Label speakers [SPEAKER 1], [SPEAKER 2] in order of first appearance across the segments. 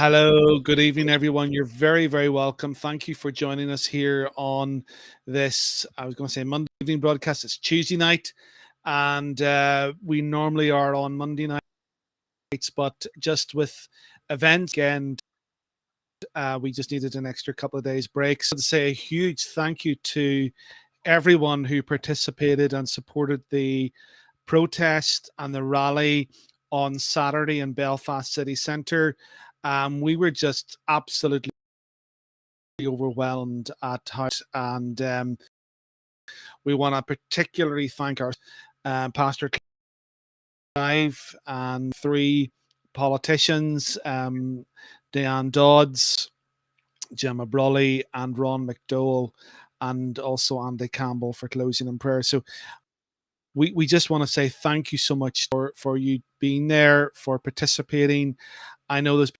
[SPEAKER 1] Hello, good evening, everyone. You're very, very welcome. Thank you for joining us here on this, I was going to say Monday evening broadcast. It's Tuesday night, and we normally are on Monday nights, but just with events again, we just needed an extra couple of days break. So to say a huge thank you to everyone who participated and supported the protest and the rally on Saturday in Belfast City Centre. We were just absolutely overwhelmed at heart, and we want to particularly thank our Pastor Clive and three politicians, Diane Dodds, Gemma Brawley, and Ron McDowell, and also Andy Campbell for closing in prayer. So we just want to say thank you so much for you being there, for participating. I know there's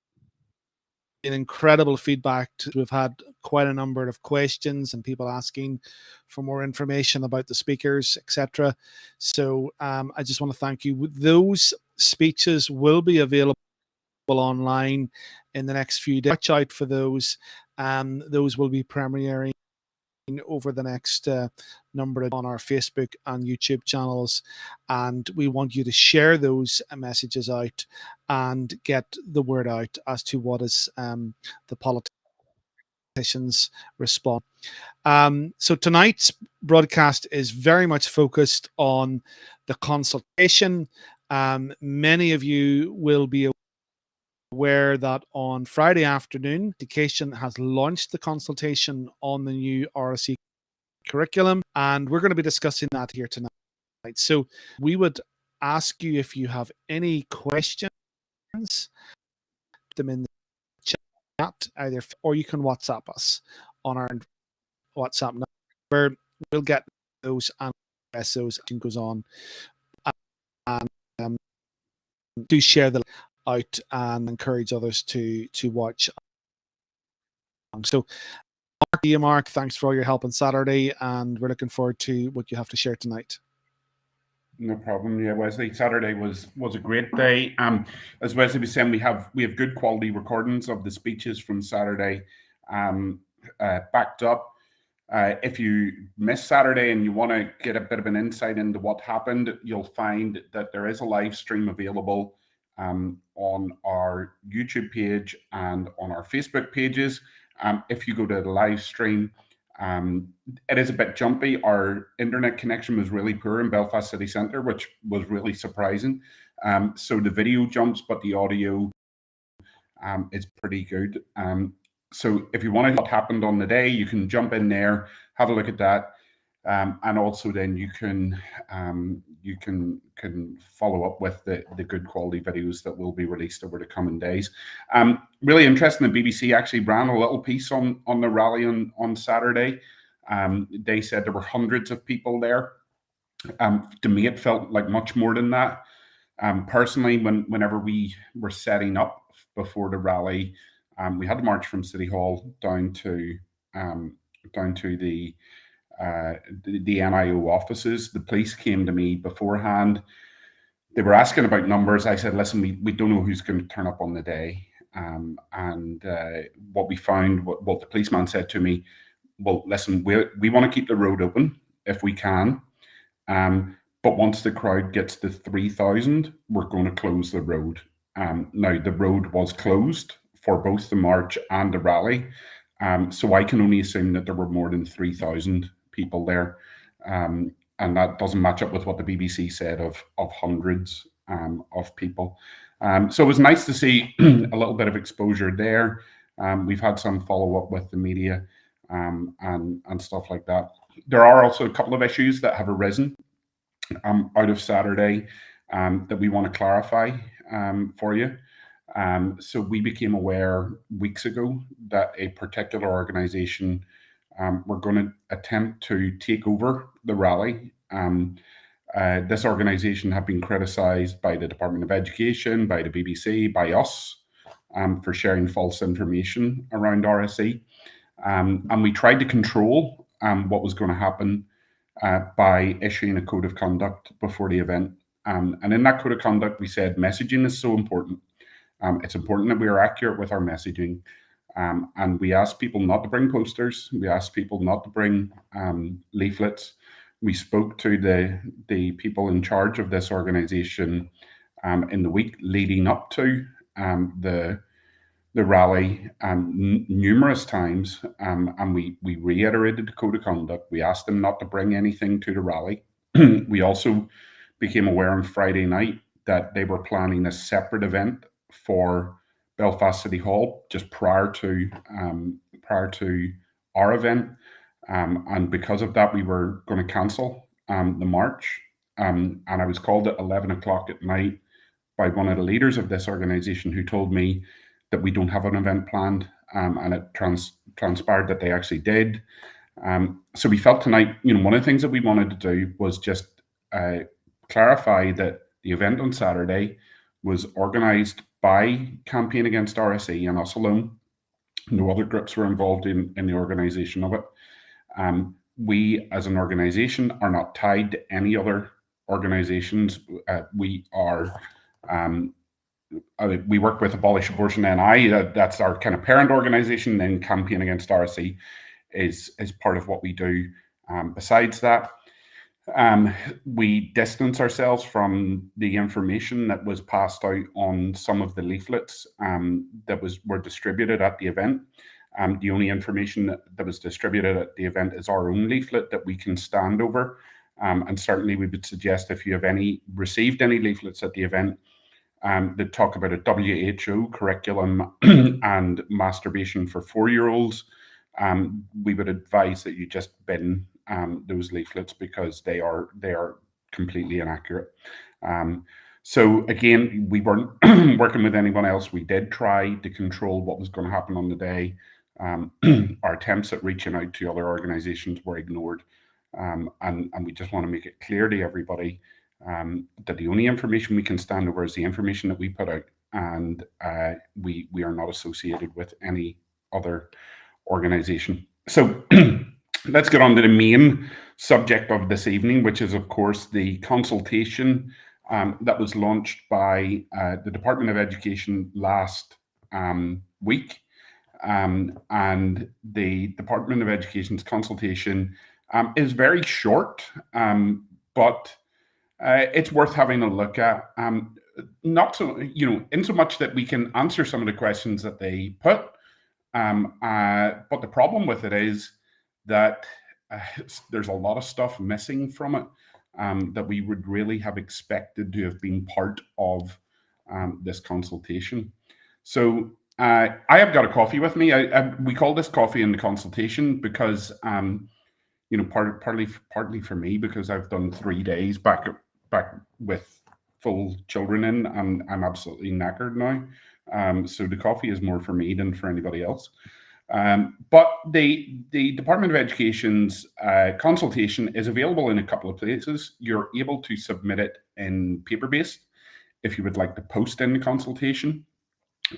[SPEAKER 1] been incredible feedback. We've had quite a number of questions and people asking for more information about the speakers, etc. So I just want to thank you. Those speeches will be available online in the next few days. Watch out for those. Those will be premiering over the next number on our Facebook and YouTube channels, and we want you to share those messages out and get the word out as to what is the politicians' response. So tonight's broadcast is very much focused on the consultation. Many of you will be aware that on Friday afternoon, Education has launched the consultation on the new RSE curriculum, and we're going to be discussing that here tonight. So we would ask you, if you have any questions, them in the chat either, or you can WhatsApp us on our WhatsApp number. We'll get those and address those as it goes on, and do share the out and encourage others to watch. So Mark, thanks for all your help on Saturday, and we're looking forward to what you have to share tonight.
[SPEAKER 2] No problem. Yeah, Wesley, Saturday was a great day. As Wesley was saying, we have good quality recordings of the speeches from Saturday, backed up. If you missed Saturday and you want to get a bit of an insight into what happened, you'll find that there is a live stream available on our YouTube page and on our Facebook pages. If you go to the live stream, it is a bit jumpy. Our internet connection was really poor in Belfast City Centre, which was really surprising. So the video jumps, but the audio is pretty good. So if you want to know what happened on the day, you can jump in there, have a look at that. And also then you can follow up with the good quality videos that will be released over the coming days. Really interesting, the BBC actually ran a little piece on the rally on Saturday. They said there were hundreds of people there. To me, it felt like much more than that. Personally, whenever we were setting up before the rally, we had to march from City Hall down to the NIO offices. The police came to me beforehand. They were asking about numbers. I said, listen, we don't know who's going to turn up on the day. And what we found, what the policeman said to me, well, listen, we want to keep the road open if we can. But once the crowd gets to 3,000, we're going to close the road. Now, the road was closed for both the march and the rally. So I can only assume that there were more than 3,000 people there. And that doesn't match up with what the BBC said of hundreds of people. So it was nice to see a little bit of exposure there. We've had some follow-up with the media and stuff like that. There are also a couple of issues that have arisen out of Saturday that we want to clarify for you. So we became aware weeks ago that a particular organization were going to attempt to take over the rally. This organization had been criticized by the Department of Education, by the BBC, by us for sharing false information around RSE. And we tried to control what was going to happen by issuing a code of conduct before the event. And in that code of conduct, we said messaging is so important. It's important that we are accurate with our messaging. And we ask people not to bring posters. We ask people not to bring leaflets. We spoke to the people in charge of this organization in the week leading up to the rally numerous times, and we reiterated the code of conduct. We asked them not to bring anything to the rally. We also became aware on Friday night that they were planning a separate event for Belfast City Hall just prior to our event, and because of that, we were going to cancel the march. And I was called at 11 o'clock at night by one of the leaders of this organization who told me that we don't have an event planned, and it transpired that they actually did. So we felt tonight, one of the things that we wanted to do was just clarify that the event on Saturday was organised by Campaign Against RSE and us alone. No other groups were involved in the organisation of it. We, as an organisation, are not tied to any other organisations. We work with Abolish Abortion NI. That's our kind of parent organisation. Then Campaign Against RSE is part of what we do. Besides that, we distance ourselves from the information that was passed out on some of the leaflets that were distributed at the event. The only information that was distributed at the event is our own leaflet that we can stand over. And certainly we would suggest if you have received any leaflets at the event that talk about a WHO curriculum and masturbation for 4-year-olds, we would advise that you just bin those leaflets because they are completely inaccurate. So again, we weren't working with anyone else. We did try to control what was going to happen on the day. Our attempts at reaching out to other organizations were ignored. And we just want to make it clear to everybody that the only information we can stand over is the information that we put out, and we are not associated with any other organization. So let's get on to the main subject of this evening, which is, of course, the consultation that was launched by the Department of Education last week. And the Department of Education's consultation is very short, but it's worth having a look at. Not so, in so much that we can answer some of the questions that they put. But the problem with it is that there's a lot of stuff missing from it that we would really have expected to have been part of this consultation. So I have got a coffee with me. We call this coffee in the consultation because, partly for me, because I've done 3 days back with full children in, and I'm absolutely knackered now. So the coffee is more for me than for anybody else. But the Department of Education's consultation is available in a couple of places. You're able to submit it in paper-based if you would like to post in the consultation,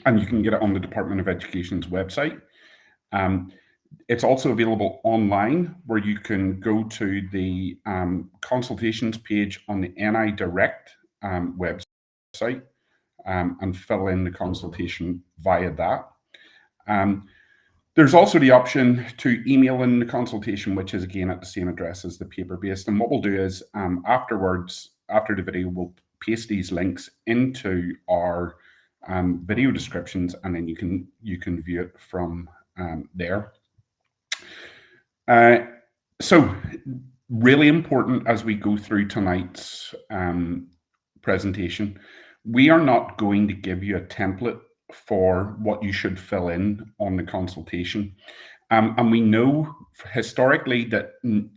[SPEAKER 2] and you can get it on the Department of Education's website. It's also available online, where you can go to the consultations page on the NI Direct website and fill in the consultation via that. There's also the option to email in the consultation, which is again at the same address as the paper-based. And what we'll do is afterwards, after the video, we'll paste these links into our video descriptions, and then you can view it from there. So really important as we go through tonight's presentation, we are not going to give you a template for what you should fill in on the consultation. And we know historically that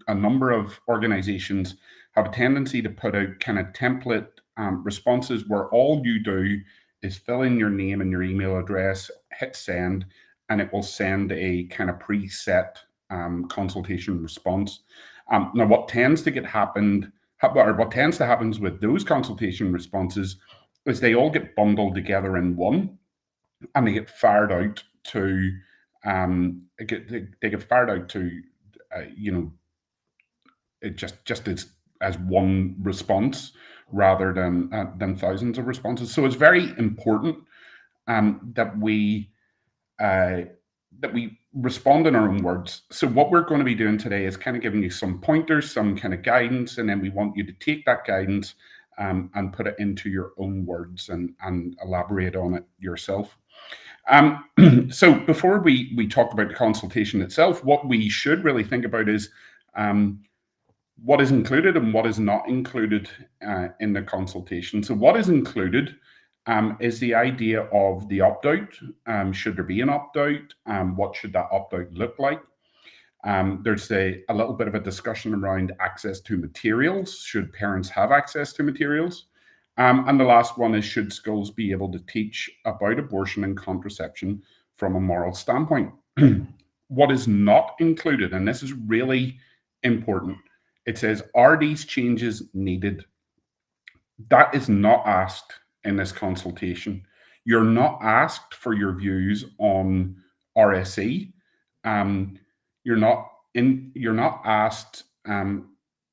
[SPEAKER 2] a number of organizations have a tendency to put out kind of template responses where all you do is fill in your name and your email address, hit send, and it will send a kind of preset consultation response. Now, what tends to happen with those consultation responses is they all get bundled together in one, and they get fired out to just as one response rather than thousands of responses. So it's very important that we respond in our own words. So what we're going to be doing today is kind of giving you some pointers, some kind of guidance, and then we want you to take that guidance and put it into your own words and elaborate on it yourself. So before we talk about the consultation itself, what we should really think about is what is included and what is not included in the consultation. So what is included is the idea of the opt-out. Should there be an opt-out? What should that opt-out look like? There's a little bit of a discussion around access to materials. Should parents have access to materials? And the last one is, should schools be able to teach about abortion and contraception from a moral standpoint? What is not included, and this is really important, it says, are these changes needed? That is not asked in this consultation. You're not asked for your views on RSE. You're not asked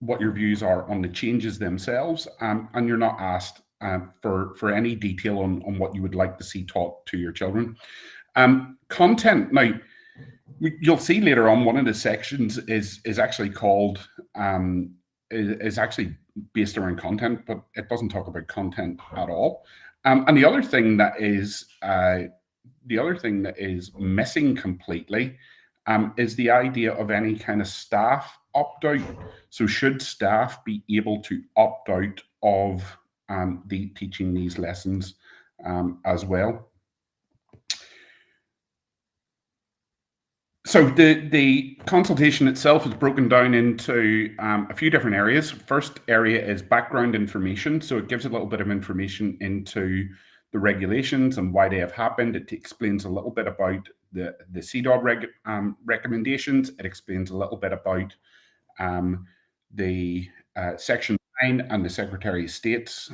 [SPEAKER 2] what your views are on the changes themselves, and you're not asked for any detail on what you would like to see taught to your children. Content. Now, you'll see later on, one of the sections is actually called is actually based around content, but it doesn't talk about content at all. And the other thing that is missing completely is the idea of any kind of staff opt-out. So should staff be able to opt out of teaching these lessons as well? So the consultation itself is broken down into a few different areas. First area is background information. So it gives a little bit of information into the regulations and why they have happened. It explains a little bit about the CDOD recommendations. It explains a little bit about the Section 9 and the Secretary of State's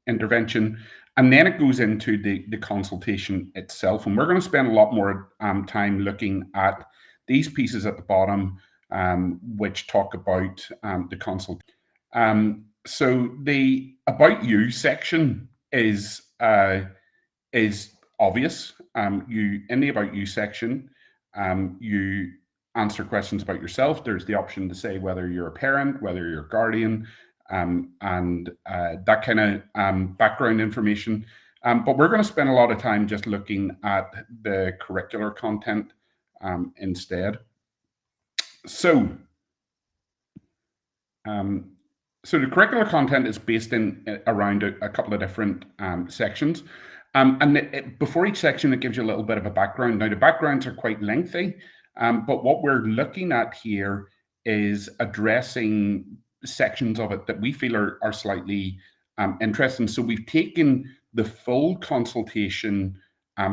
[SPEAKER 2] intervention. And then it goes into the consultation itself. And we're going to spend a lot more time looking at these pieces at the bottom, which talk about the consultation. So the About You section is obvious. In the About You section, you answer questions about yourself. There's the option to say whether you're a parent, whether you're a guardian, and that kind of background information. But we're going to spend a lot of time just looking at the curricular content instead. So the curricular content is based in around a couple of different sections. And before each section, it gives you a little bit of a background. Now, the backgrounds are quite lengthy, but what we're looking at here is addressing sections of it that we feel are slightly interesting. So we've taken the full consultation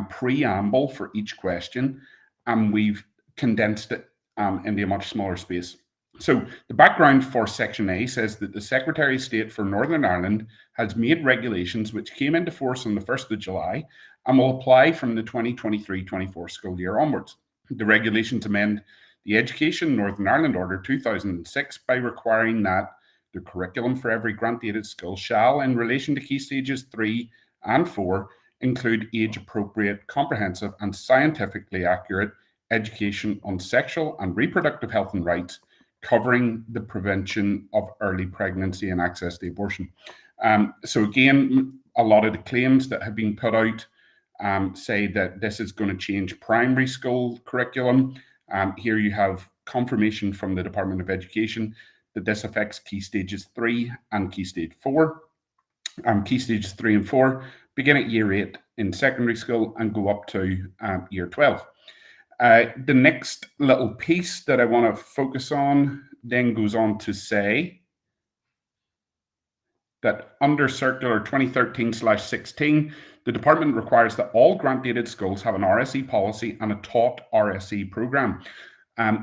[SPEAKER 2] preamble for each question, and we've condensed it into a much smaller space. So the background for Section A says that the Secretary of State for Northern Ireland has made regulations which came into force on the 1st of July and will apply from the 2023-24 school year onwards. The regulations amend the Education Northern Ireland Order 2006 by requiring that the curriculum for every grant-aided school shall, in relation to Key Stages 3 and 4, include age-appropriate, comprehensive and scientifically accurate education on sexual and reproductive health and rights, covering the prevention of early pregnancy and access to abortion. So again, a lot of the claims that have been put out say that this is going to change primary school curriculum. Here you have confirmation from the Department of Education that this affects Key Stages 3 and Key Stage 4. Key Stages 3 and 4 begin at Year 8 in secondary school and go up to Year 12. The next little piece that I want to focus on then goes on to say that under Circular 2013/16, the department requires that all grant-aided schools have an RSE policy and a taught RSE program.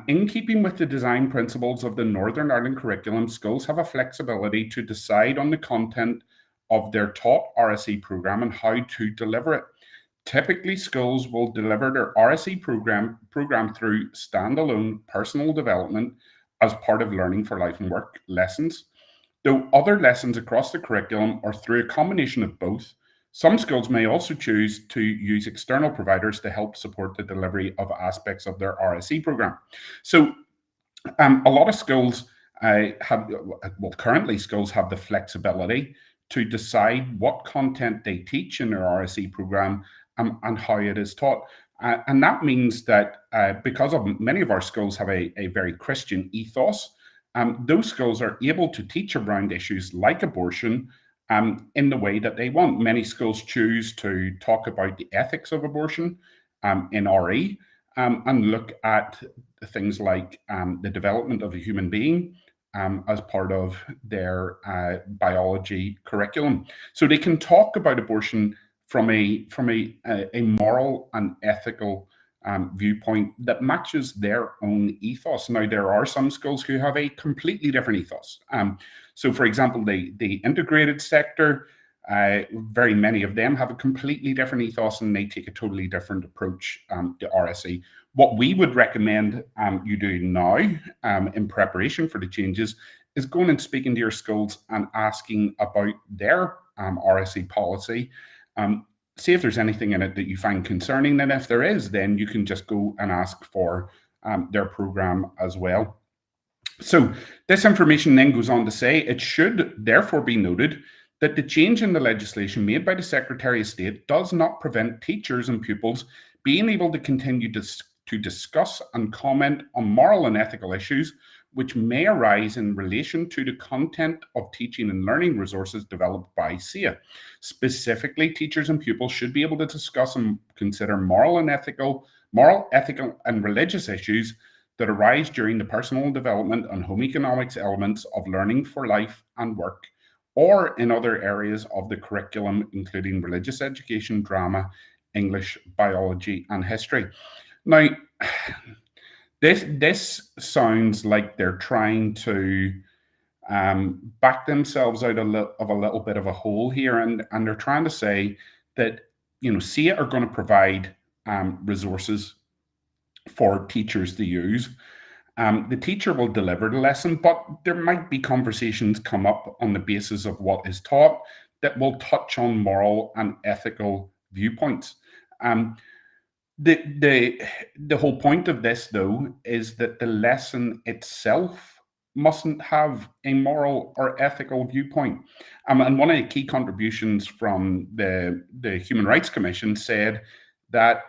[SPEAKER 2] In keeping with the design principles of the Northern Ireland curriculum, schools have a flexibility to decide on the content of their taught RSE program and how to deliver it. Typically, schools will deliver their RSE program through standalone personal development as part of Learning for Life and Work lessons, though other lessons across the curriculum are through a combination of both, Some schools may also choose to use external providers to help support the delivery of aspects of their RSE program. So a lot of schools currently schools have the flexibility to decide what content they teach in their RSE program and how it is taught. And that means that because of many of our schools have a very Christian ethos, those schools are able to teach around issues like abortion in the way that they want. Many schools choose to talk about the ethics of abortion in RE and look at things like the development of a human being as part of their biology curriculum. So they can talk about abortion from a moral and ethical viewpoint that matches their own ethos. Now, there are some schools who have a completely different ethos. So, for example, the integrated sector, very many of them have a completely different ethos and they take a totally different approach to RSE. What we would recommend you do now in preparation for the changes is going and speaking to your schools and asking about their RSE policy. See if there's anything in it that you find concerning, and if there is, then you can just go and ask for their program as well. So this information then goes on to say it should therefore be noted that the change in the legislation made by the Secretary of State does not prevent teachers and pupils being able to continue to discuss and comment on moral and ethical issues which may arise in relation to the content of teaching and learning resources developed by SEA. Specifically, teachers and pupils should be able to discuss and consider moral, ethical, and religious issues that arise during the personal development and home economics elements of learning for life and work, or in other areas of the curriculum, including religious education, drama, English, biology, and history. Now, this sounds like they're trying to back themselves out of a little bit of a hole here, and they're trying to say that SEA are going to provide resources for teachers to use. The teacher will deliver the lesson, but there might be conversations come up on the basis of what is taught that will touch on moral and ethical viewpoints. The whole point of this, though, is that the lesson itself mustn't have a moral or ethical viewpoint. And one of the key contributions from the Human Rights Commission said that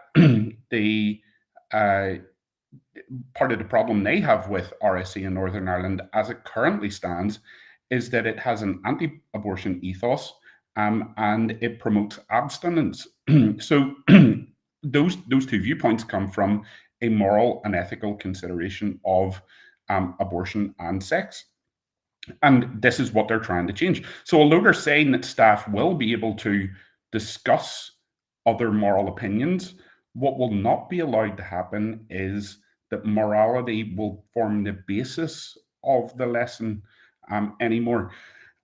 [SPEAKER 2] the part of the problem they have with RSE in Northern Ireland, as it currently stands, is that it has an anti-abortion ethos and it promotes abstinence. So those two viewpoints come from a moral and ethical consideration of abortion and sex. And this is what they're trying to change. So although they're saying that staff will be able to discuss other moral opinions, what will not be allowed to happen is that morality will form the basis of the lesson anymore.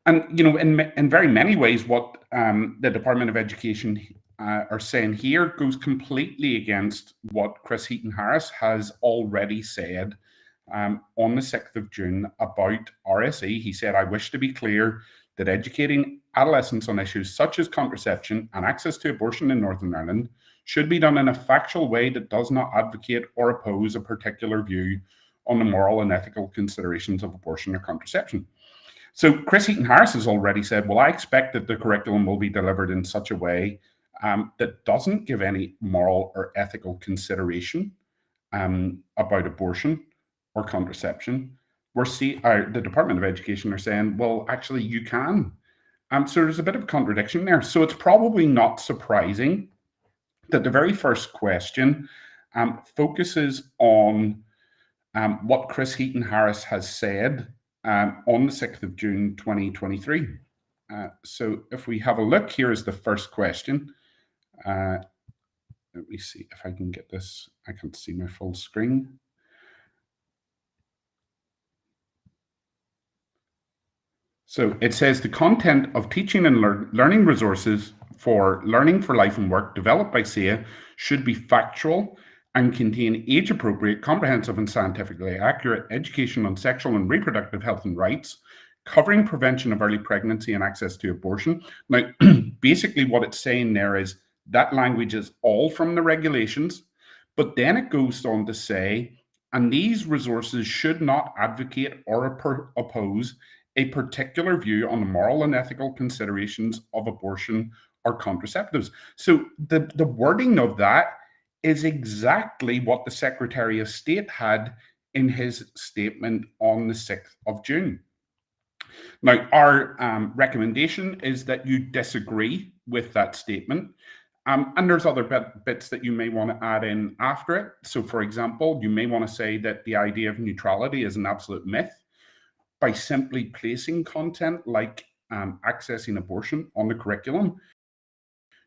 [SPEAKER 2] And, in very many ways, what the Department of Education are saying here goes completely against what Chris Heaton-Harris has already said on the 6th of June about RSE. He said, "I wish to be clear that educating adolescents on issues such as contraception and access to abortion in Northern Ireland should be done in a factual way that does not advocate or oppose a particular view on the moral and ethical considerations of abortion or contraception." So Chris Heaton-Harris has already said, well, I expect that the curriculum will be delivered in such a way that doesn't give any moral or ethical consideration about abortion or contraception. The Department of Education are saying, well, actually, you can. So there's a bit of a contradiction there. So it's probably not surprising that the very first question focuses on what Chris Heaton-Harris has said on the 6th of June 2023. So if we have a look, here is the first question. Let me see if I can get this. I can't see my full screen. So it says the content of teaching and learning resources for learning for life and work developed by SEA should be factual and contain age-appropriate, comprehensive and scientifically accurate education on sexual and reproductive health and rights, covering prevention of early pregnancy and access to abortion. Now, basically what it's saying there is that language is all from the regulations, but then it goes on to say, and these resources should not advocate or oppose a particular view on the moral and ethical considerations of abortion or contraceptives. So the wording of that is exactly what the Secretary of State had in his statement on the 6th of June. Now, our recommendation is that you disagree with that statement. And there's other bits that you may want to add in after it. So, for example, you may want to say that the idea of neutrality is an absolute myth by simply placing content like accessing abortion on the curriculum.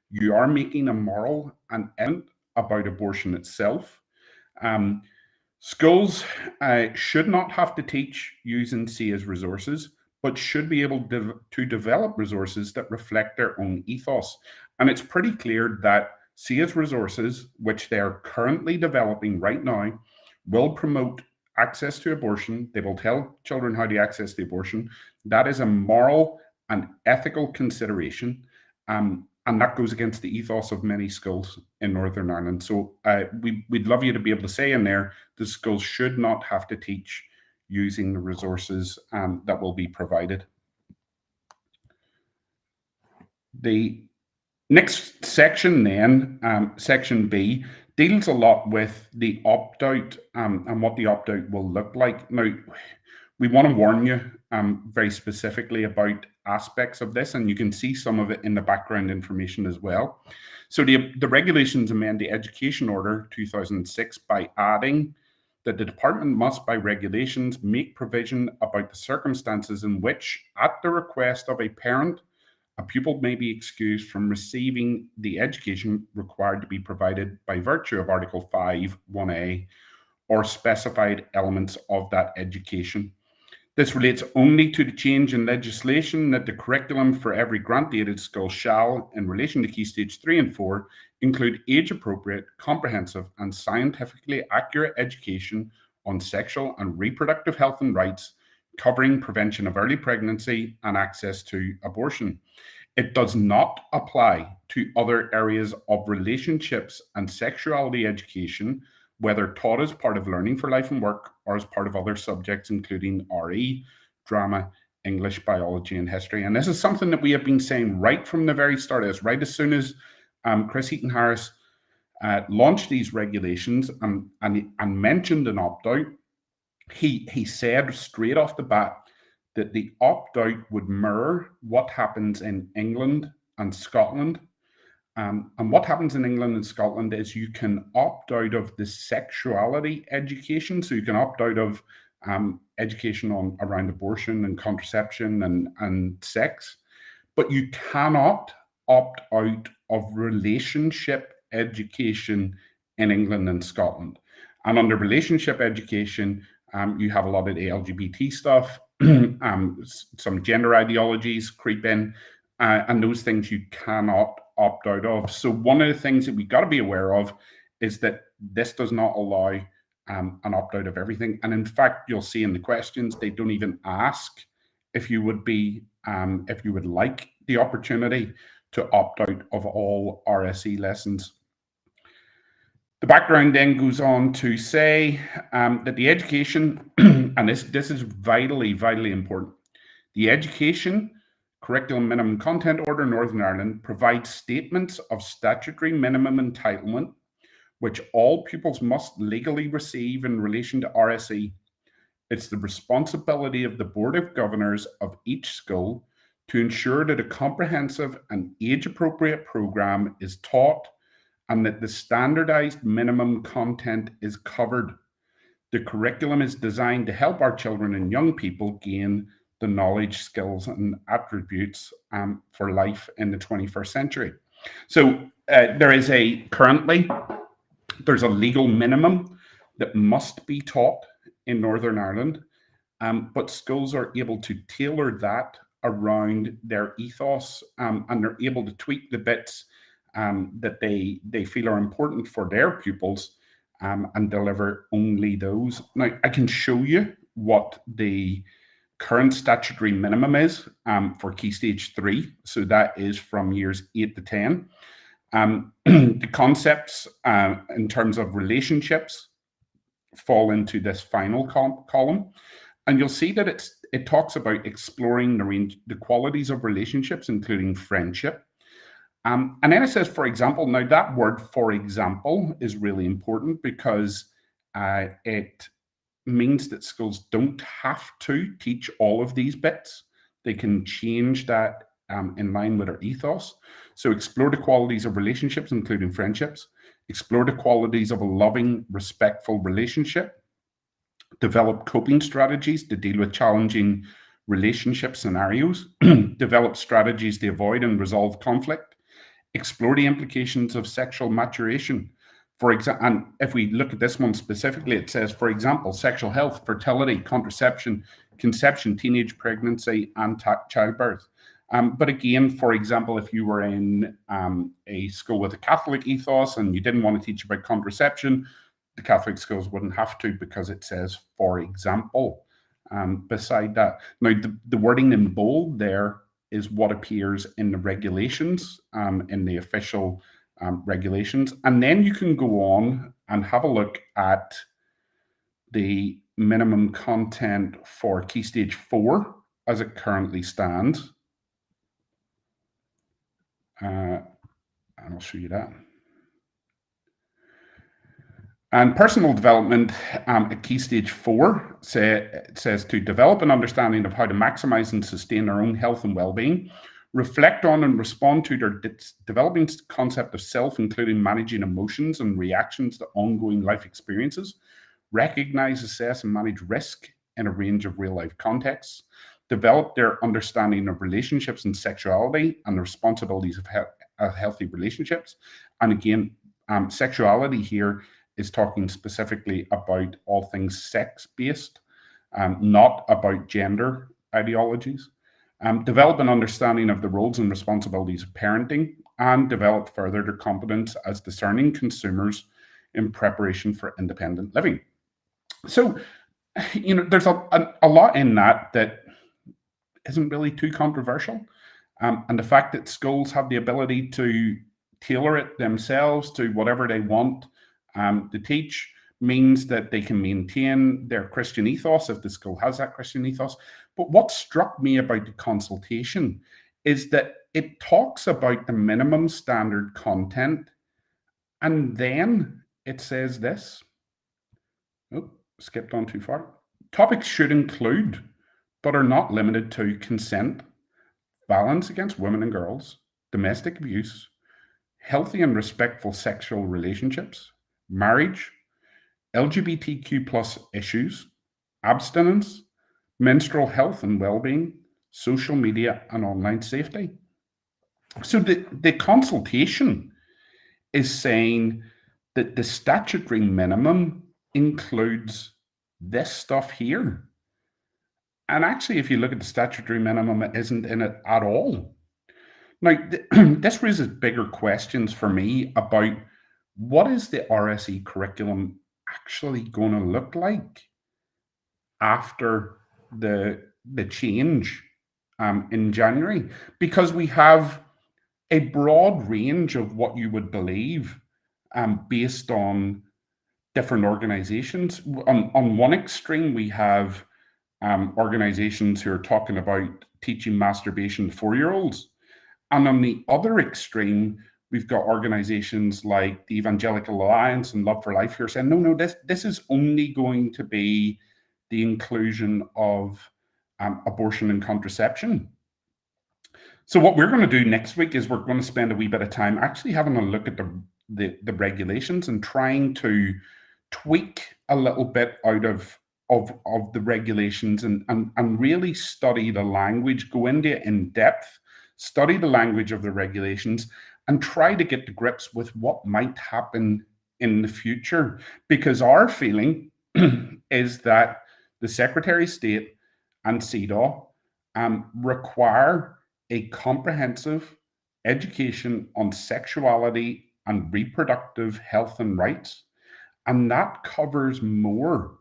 [SPEAKER 2] You are making a moral and ethical about abortion itself. Schools should not have to teach using SIA's resources, but should be able to develop resources that reflect their own ethos. And it's pretty clear that SIA's resources, which they are currently developing right now, will promote access to abortion. They will tell children how to access the abortion. That is a moral and ethical consideration. And that goes against the ethos of many schools in Northern Ireland. So we'd love you to be able to say in there the schools should not have to teach using the resources that will be provided. The next section then, section B, deals a lot with the opt-out and what the opt-out will look like. Now, we want to warn you very specifically about aspects of this, and you can see some of it in the background information as well. So the regulations amend the Education Order 2006 by adding that the department must, by regulations, make provision about the circumstances in which, at the request of a parent, a pupil may be excused from receiving the education required to be provided by virtue of Article 5, 1A, or specified elements of that education. This relates only to the change in legislation that the curriculum for every grant-aided school shall, in relation to Key Stage 3 and 4, include age-appropriate, comprehensive and scientifically accurate education on sexual and reproductive health and rights, covering prevention of early pregnancy and access to abortion. It does not apply to other areas of relationships and sexuality education, whether taught as part of learning for life and work or as part of other subjects, including RE, drama, English, biology, and history. And this is something that we have been saying right from the very start of this, right as soon as Chris Heaton-Harris launched these regulations and mentioned an opt-out. He said straight off the bat that the opt-out would mirror what happens in England and Scotland. And what happens in England and Scotland is you can opt out of the sexuality education. So you can opt out of education around abortion and contraception and sex, but you cannot opt out of relationship education in England and Scotland. And under relationship education, you have a lot of the LGBT stuff, some gender ideologies creep in, and those things you cannot opt out of. So one of the things that we got to be aware of is that this does not allow an opt-out of everything. And in fact, you'll see in the questions, they don't even ask if you would like the opportunity to opt out of all RSE lessons. The background then goes on to say that the education, and this is vitally, vitally important, the Education Curriculum Minimum Content Order Northern Ireland provides statements of statutory minimum entitlement, which all pupils must legally receive in relation to RSE. It's the responsibility of the Board of Governors of each school to ensure that a comprehensive and age-appropriate programme is taught and that the standardized minimum content is covered. The curriculum is designed to help our children and young people gain the knowledge, skills, and attributes for life in the 21st century. So there's a legal minimum that must be taught in Northern Ireland, but schools are able to tailor that around their ethos, and they're able to tweak the bits that they feel are important for their pupils and deliver only those. Now, I can show you what the current statutory minimum is for Key Stage 3. So that is from years 8 to 10. The concepts in terms of relationships fall into this final column. And you'll see that it talks about exploring the qualities of relationships, including friendship. And then it says, for example. Now that word, for example, is really important because it means that schools don't have to teach all of these bits. They can change that in line with our ethos. So explore the qualities of relationships, including friendships. Explore the qualities of a loving, respectful relationship. Develop coping strategies to deal with challenging relationship scenarios. Develop strategies to avoid and resolve conflict. Explore the implications of sexual maturation. For example, and if we look at this one specifically, it says, for example, sexual health, fertility, contraception, conception, teenage pregnancy, and childbirth. But again, for example, if you were in a school with a Catholic ethos and you didn't want to teach about contraception, the Catholic schools wouldn't have to, because it says, for example, beside that. Now, the wording in bold there is what appears in the regulations, in the official regulations. And then you can go on and have a look at the minimum content for Key Stage 4 as it currently stands. And I'll show you that. And personal development at Key Stage 4 says to develop an understanding of how to maximize and sustain their own health and well-being, reflect on and respond to their developing concept of self, including managing emotions and reactions to ongoing life experiences, recognize, assess, and manage risk in a range of real-life contexts, develop their understanding of relationships and sexuality and the responsibilities of healthy relationships. And again, sexuality here is talking specifically about all things sex-based, not about gender ideologies. Develop an understanding of the roles and responsibilities of parenting, and develop further their competence as discerning consumers in preparation for independent living. So, there's a lot in that isn't really too controversial. And the fact that schools have the ability to tailor it themselves to whatever they want to teach means that they can maintain their Christian ethos if the school has that Christian ethos. But what struck me about the consultation is that it talks about the minimum standard content, and then it says this. Oh, skipped on too far. Topics should include, but are not limited to, consent, violence against women and girls, domestic abuse, healthy and respectful sexual relationships, marriage, LGBTQ plus issues, abstinence, menstrual health and well-being, social media, and online safety. So the consultation is saying that the statutory minimum includes this stuff here. And actually, if you look at the statutory minimum, it isn't in it at all. Now, this raises bigger questions for me about what is the RSE curriculum actually going to look like after the change in January, because we have a broad range of what you would believe based on different organizations. On one extreme, we have organizations who are talking about teaching masturbation to 4-year-olds. And on the other extreme, we've got organizations like the Evangelical Alliance and Love for Life here saying, no, this is only going to be the inclusion of abortion and contraception. So what we're going to do next week is we're going to spend a wee bit of time actually having a look at the regulations and trying to tweak a little bit out of the regulations and really study the language, go into it in depth, study the language of the regulations, and try to get to grips with what might happen in the future. Because our feeling is that the Secretary of State and CEDAW require a comprehensive education on sexuality and reproductive health and rights. And that covers more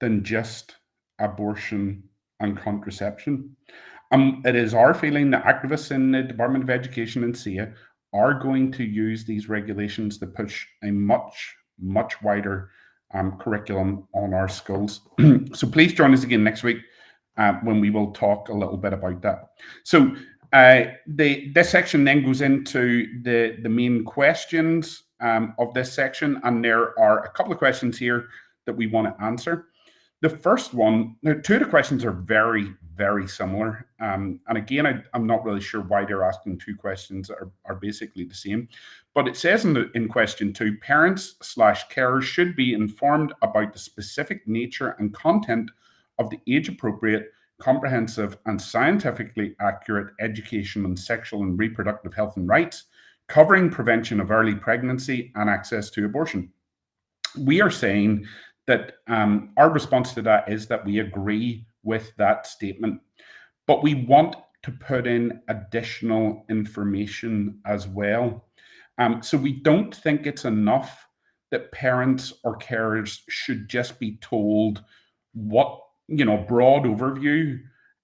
[SPEAKER 2] than just abortion and contraception. It is our feeling that activists in the Department of Education and SIA are going to use these regulations to push a much, much wider curriculum on our schools. So please join us again next week when we will talk a little bit about that. So this section then goes into the main questions of this section, and there are a couple of questions here that we want to answer. The first one, two of the questions are very, very similar. And again, I'm not really sure why they're asking two questions that are basically the same. But it says in question 2, parents/carers should be informed about the specific nature and content of the age-appropriate, comprehensive, and scientifically accurate education on sexual and reproductive health and rights, covering prevention of early pregnancy and access to abortion. We are saying that our response to that is that we agree with that statement, but we want to put in additional information as well. So we don't think it's enough that parents or carers should just be told what, broad overview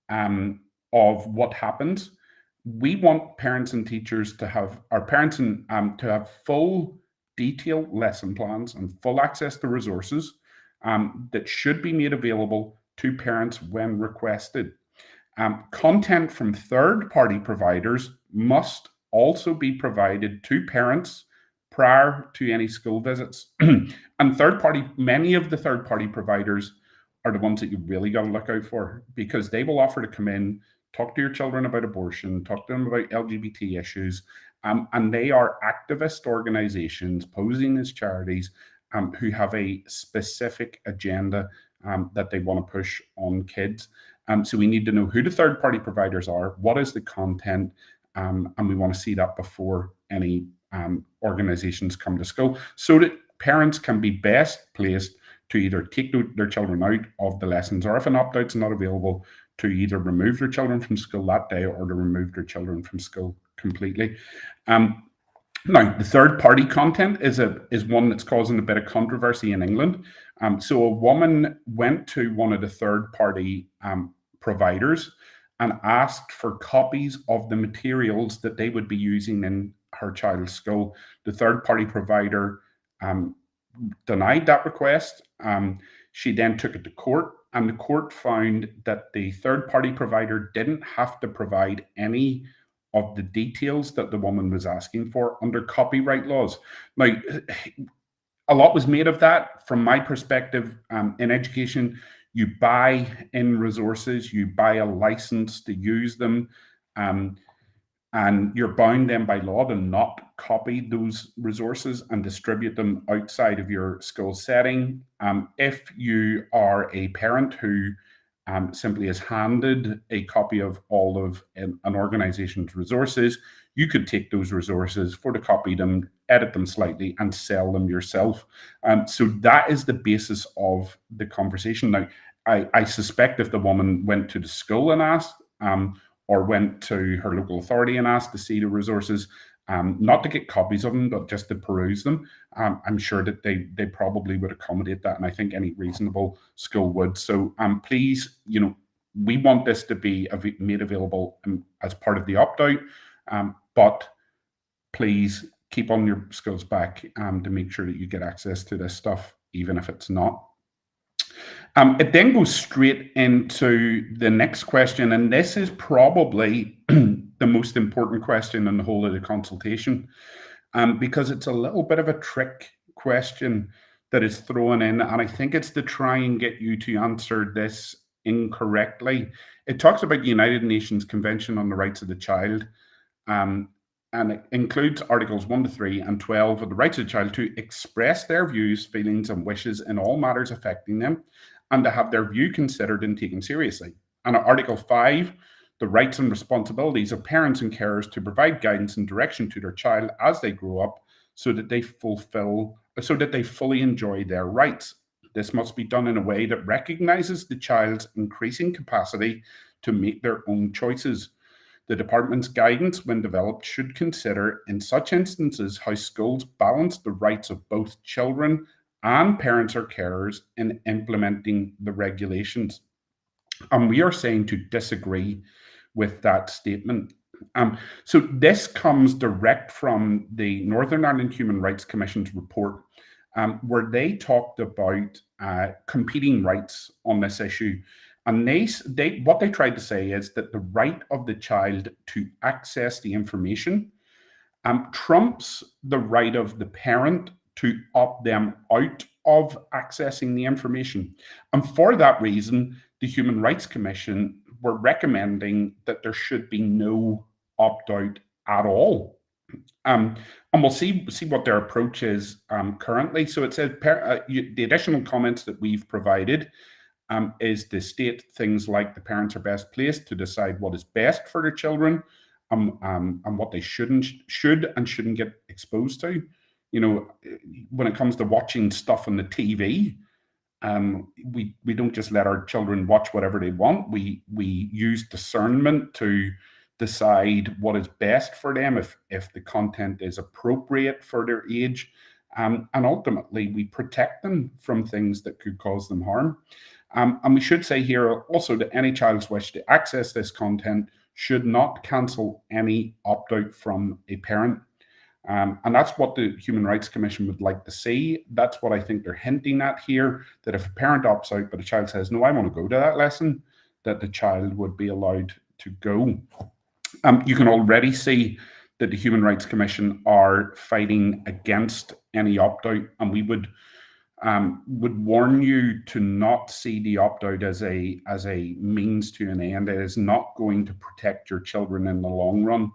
[SPEAKER 2] of what happens. We want parents and teachers to have, to have full detailed lesson plans and full access to resources that should be made available to parents when requested. Content from third-party providers must also be provided to parents prior to any school visits. And many of the third-party providers are the ones that you really got to look out for, because they will offer to come in, talk to your children about abortion, talk to them about LGBT issues, and they are activist organizations posing as charities who have a specific agenda that they want to push on kids. So we need to know who the third-party providers are, what is the content, and we want to see that before any organizations come to school, so that parents can be best placed to either take their children out of the lessons, or if an opt-out's not available, to either remove their children from school that day or to remove their children from school completely. Now, the third-party content is one that's causing a bit of controversy in England. So a woman went to one of the third-party providers and asked for copies of the materials that they would be using in her child's school. The third-party provider denied that request. She then took it to court, and the court found that the third-party provider didn't have to provide any of the details that the woman was asking for under copyright laws. Now, a lot was made of that. From my perspective, in education, you buy in resources, you buy a license to use them, and you're bound then by law to not copy those resources and distribute them outside of your school setting. If you are a parent who simply is handed a copy of all of an organization's resources, you could take those resources, photocopy them, edit them slightly, and sell them yourself. So that is the basis of the conversation. Now, I suspect if the woman went to the school and asked, or went to her local authority and asked to see the resources, not to get copies of them, but just to peruse them, I'm sure that they probably would accommodate that, and I think any reasonable school would. So please, we want this to be made available as part of the opt-out, but please keep on your skills back to make sure that you get access to this stuff, even if it's not. It then goes straight into the next question, and this is probably the most important question in the whole of the consultation, because it's a little bit of a trick question that is thrown in, and I think it's to try and get you to answer this incorrectly. It talks about the United Nations Convention on the Rights of the Child, and it includes Articles 1 to 3 and 12 of the Rights of the Child to express their views, feelings, and wishes in all matters affecting them, and to have their view considered and taken seriously. And Article 5, the rights and responsibilities of parents and carers to provide guidance and direction to their child as they grow up, so that they fully enjoy their rights. This must be done in a way that recognizes the child's increasing capacity to make their own choices. The department's guidance, when developed, should consider, in such instances, how schools balance the rights of both children and parents or carers in implementing the regulations. And we are saying to disagree with that statement. So this comes direct from the Northern Ireland Human Rights Commission's report, where they talked about competing rights on this issue. And what they tried to say is that the right of the child to access the information trumps the right of the parent to opt them out of accessing the information. And for that reason, the Human Rights Commission were recommending that there should be no opt out at all. And we'll see what their approach is currently. So it says the additional comments that we've provided is to state things like the parents are best placed to decide what is best for their children, and what they should and shouldn't get exposed to. You know, when it comes to watching stuff on the TV, we don't just let our children watch whatever they want. We use discernment to decide what is best for them, if the content is appropriate for their age, and ultimately we protect them from things that could cause them harm. And we should say here also that any child's wish to access this content should not cancel any opt-out from a parent. And that's what the Human Rights Commission would like to see. That's what I think they're hinting at here, that if a parent opts out but a child says, no, I want to go to that lesson, that the child would be allowed to go. You can already see that the Human Rights Commission are fighting against any opt-out, and we would warn you to not see the opt-out as a means to an end. It is not going to protect your children in the long run.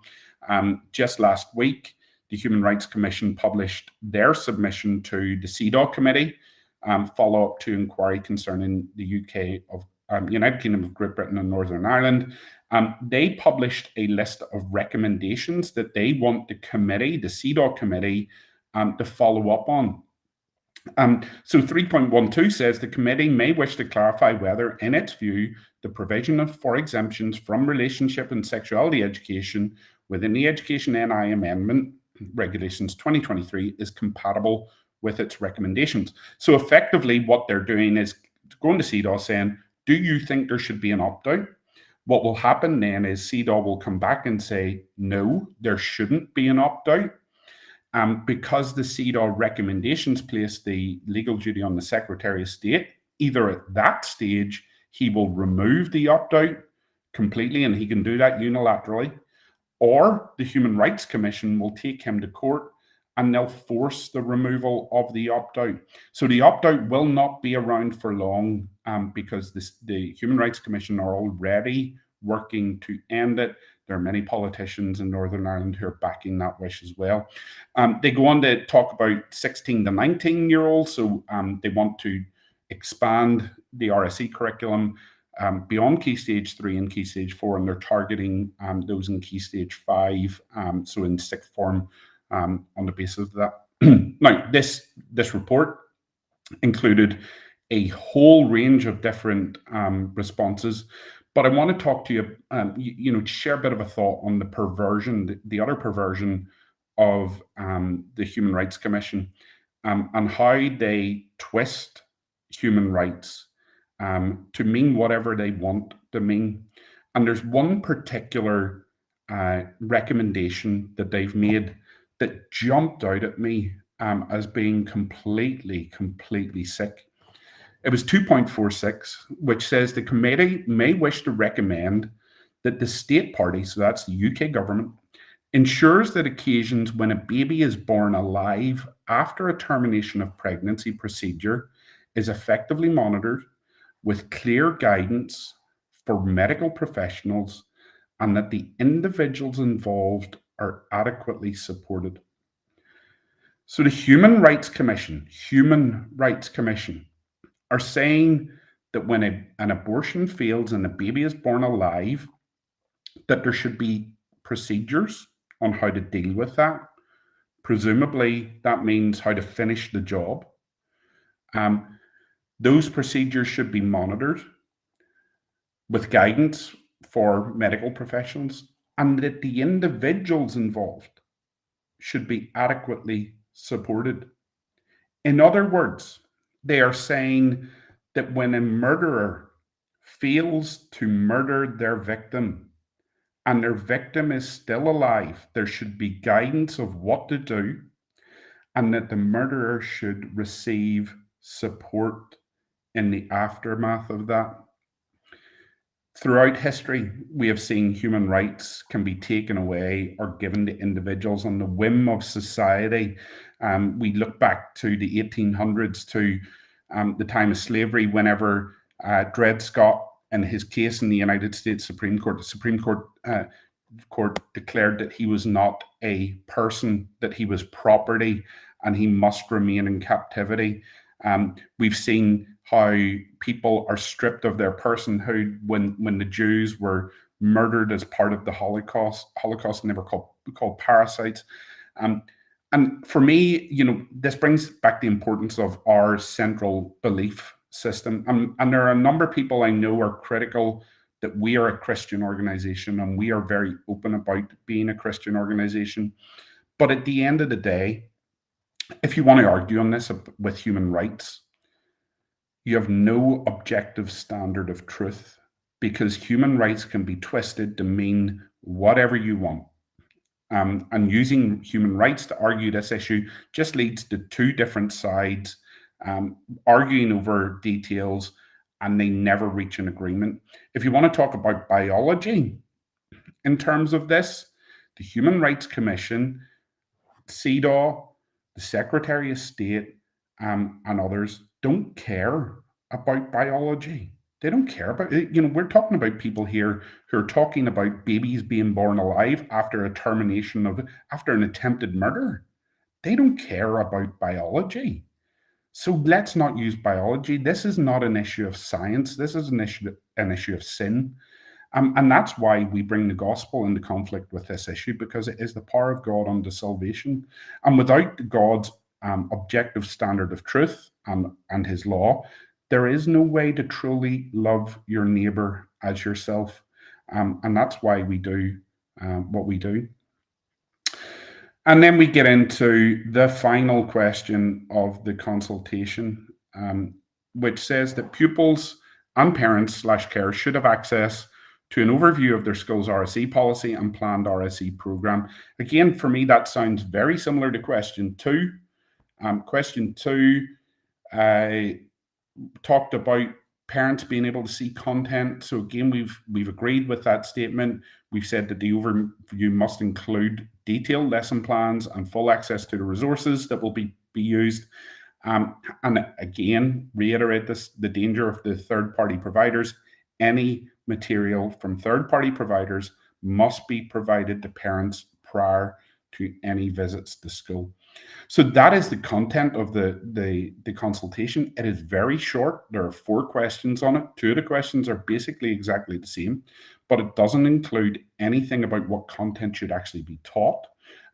[SPEAKER 2] Just last week, the Human Rights Commission published their submission to the CEDAW committee, follow-up to inquiry concerning the UK of United Kingdom of Great Britain and Northern Ireland. They published a list of recommendations that they want the committee, the CEDAW committee, to follow up on. So 3.12 says the committee may wish to clarify whether, in its view, the provision for exemptions from relationship and sexuality education within the Education NI Amendment Regulations 2023 is compatible with its recommendations. So effectively what they're doing is going to CEDAW saying, do you think there should be an opt-out? What will happen then is CEDAW will come back and say, no, there shouldn't be an opt-out. Because the CEDAW recommendations place the legal duty on the Secretary of State, either at that stage, he will remove the opt-out completely, and he can do that unilaterally, or the Human Rights Commission will take him to court and they'll force the removal of the opt-out. So the opt-out will not be around for long, because the Human Rights Commission are already working to end it. There are many politicians in Northern Ireland who are backing that wish as well. They go on to talk about 16 to 19-year-olds. So they want to expand the RSE curriculum beyond Key Stage 3 and Key Stage 4, and they're targeting those in Key Stage 5, so in sixth form, on the basis of that. Now, this report included a whole range of different responses, but I want to talk to you, share a bit of a thought on the perversion, the other perversion of the Human Rights Commission, and how they twist human rights to mean whatever they want to mean. And there's one particular recommendation that they've made that jumped out at me as being completely sick. It was 2.46, which says the committee may wish to recommend that the state party, so that's the UK government, ensures that occasions when a baby is born alive after a termination of pregnancy procedure is effectively monitored with clear guidance for medical professionals, and that the individuals involved are adequately supported. So the Human Rights Commission are saying that when an abortion fails and a baby is born alive, that there should be procedures on how to deal with that. Presumably, that means how to finish the job. Those procedures should be monitored with guidance for medical professionals, and that the individuals involved should be adequately supported. In other words, they are saying that when a murderer fails to murder their victim, and their victim is still alive, there should be guidance of what to do, and that the murderer should receive support in the aftermath of that. Throughout history, we have seen human rights can be taken away or given to individuals on the whim of society. We look back to the 1800s, to the time of slavery, whenever Dred Scott, in his case in the United States Supreme Court, the Supreme Court declared that he was not a person, that he was property, and he must remain in captivity. We've seen how people are stripped of their personhood when the Jews were murdered as part of the Holocaust, and they were called parasites. And for me, this brings back the importance of our central belief system. And there are a number of people I know are critical that we are a Christian organization, and we are very open about being a Christian organization. But at the end of the day, if you want to argue on this with human rights, you have no objective standard of truth, because human rights can be twisted to mean whatever you want. And using human rights to argue this issue just leads to two different sides arguing over details, and they never reach an agreement. If you want to talk about biology in terms of this, the Human Rights Commission, CEDAW, the Secretary of State, and others don't care about biology. They don't care about it. We're talking about people here who are talking about babies being born alive after after an attempted murder. They don't care about biology. So let's not use biology. This is not an issue of science. This is an issue of sin. And that's why we bring the gospel into conflict with this issue, because it is the power of God unto salvation. And without God's objective standard of truth and his law, there is no way to truly love your neighbor as yourself. And that's why we do what we do. And then we get into the final question of the consultation, which says that pupils and parents / carers should have access to an overview of their school's RSE policy and planned RSE program. Again, for me, that sounds very similar to question 2. Question 2 talked about parents being able to see content. So again, we've agreed with that statement. We've said that the overview must include detailed lesson plans and full access to the resources that will be used. And again, reiterate the danger of the third-party providers. Any material from third-party providers must be provided to parents prior to any visits to school. So that is the content of the consultation. It is very short. There are 4 questions on it. 2 of the questions are basically exactly the same, but it doesn't include anything about what content should actually be taught.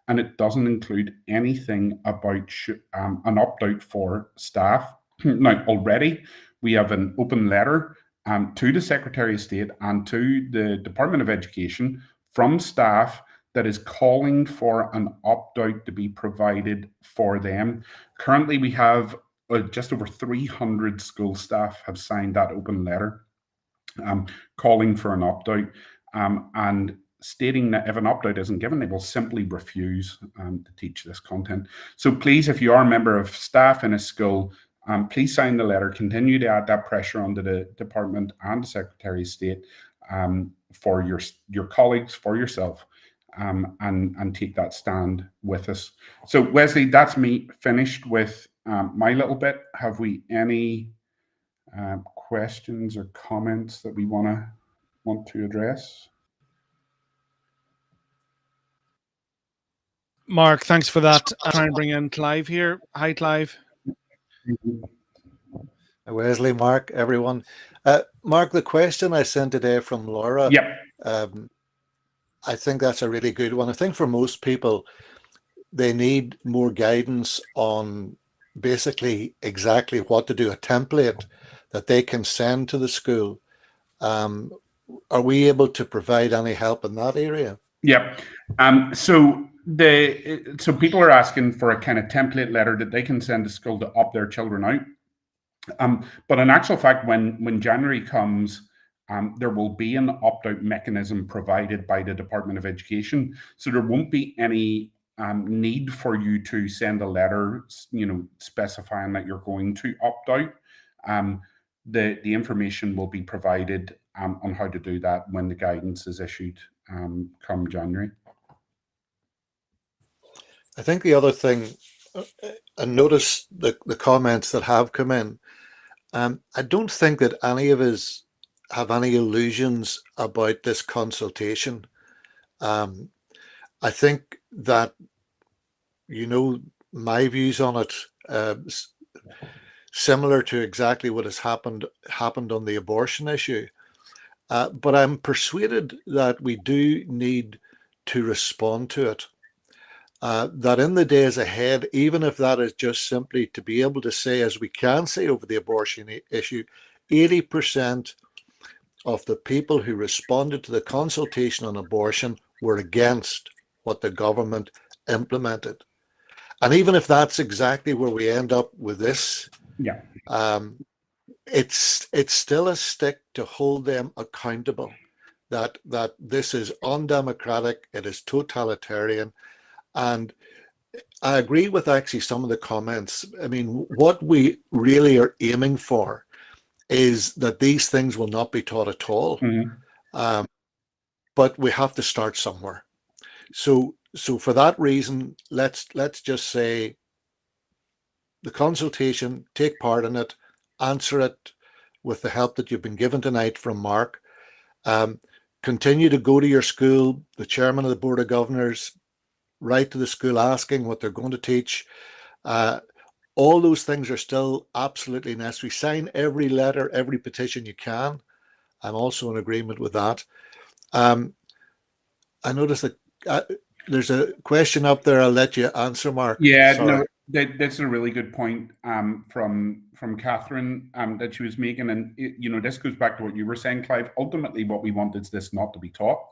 [SPEAKER 2] And it doesn't include anything about an opt-out for staff. Now, already we have an open letter to the Secretary of State and to the Department of Education from staff that is calling for an opt-out to be provided for them. Currently, we have just over 300 school staff have signed that open letter calling for an opt-out and stating that if an opt-out isn't given, they will simply refuse to teach this content. So please, if you are a member of staff in a school, please sign the letter, continue to add that pressure onto the department and the Secretary of State for your colleagues, for yourself, and take that stand with us. So Wesley, that's me finished with my little bit. Have we any questions or comments that we want to address?
[SPEAKER 1] Mark, thanks for that. I'll try and bring in Clive here. Hi, Clive.
[SPEAKER 3] Wesley, Mark, everyone. Mark, the question I sent today from Laura, I think that's a really good one. I think for most people, they need more guidance on basically exactly what to do, a template that they can send to the school. Are we able to provide any help in that area?
[SPEAKER 2] Yeah. So people are asking for a kind of template letter that they can send to school to opt their children out. But in actual fact, when January comes, there will be an opt-out mechanism provided by the Department of Education. So there won't be any need for you to send a letter, specifying that you're going to opt out. The information will be provided on how to do that when the guidance is issued come January.
[SPEAKER 3] I think the other thing, and notice the comments that have come in, I don't think that any of us have any illusions about this consultation. I think that, my views on it, similar to exactly what has happened on the abortion issue. But I'm persuaded that we do need to respond to it. That in the days ahead, even if that is just simply to be able to say, as we can say over the abortion issue, 80% of the people who responded to the consultation on abortion were against what the government implemented. And even if that's exactly where we end up with this, it's still a stick to hold them accountable, that this is undemocratic, it is totalitarian. And I agree with actually some of the comments. I mean, what we really are aiming for is that these things will not be taught at all. But we have to start somewhere. So for that reason, let's just say the consultation, take part in it, answer it with the help that you've been given tonight from Mark. Continue to go to your school, the chairman of the Board of Governors, write to the school asking what they're going to teach. All those things are still absolutely necessary. Sign every letter, every petition you can. I'm also in agreement with that. I noticed that there's a question up there. I'll let you answer, Mark.
[SPEAKER 2] No, that's a really good point from Catherine that she was making. And, this goes back to what you were saying, Clive. Ultimately, what we want is this not to be taught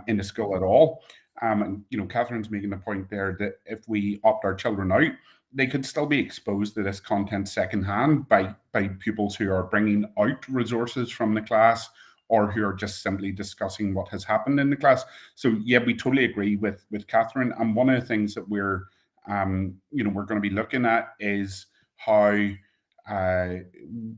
[SPEAKER 2] in the school at all. And, Catherine's making the point there that if we opt our children out, they could still be exposed to this content secondhand by pupils who are bringing out resources from the class or who are just simply discussing what has happened in the class. So, yeah, we totally agree with Catherine. And one of the things that we're going to be looking at is how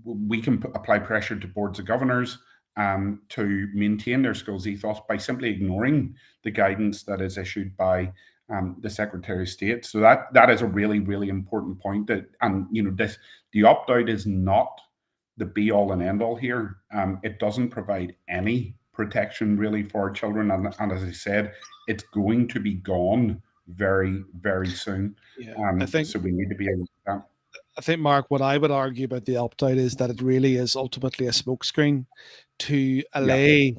[SPEAKER 2] we can apply pressure to boards of governors to maintain their schools ethos by simply ignoring the guidance that is issued by the Secretary of State. So that is a really, really important point. The opt-out is not the be-all and end-all here. It doesn't provide any protection really for children, and as I said, it's going to be gone very, very soon. I think so. We need to be able to do that.
[SPEAKER 1] I think, Mark, what I would argue about the opt-out is that it really is ultimately a smokescreen to allay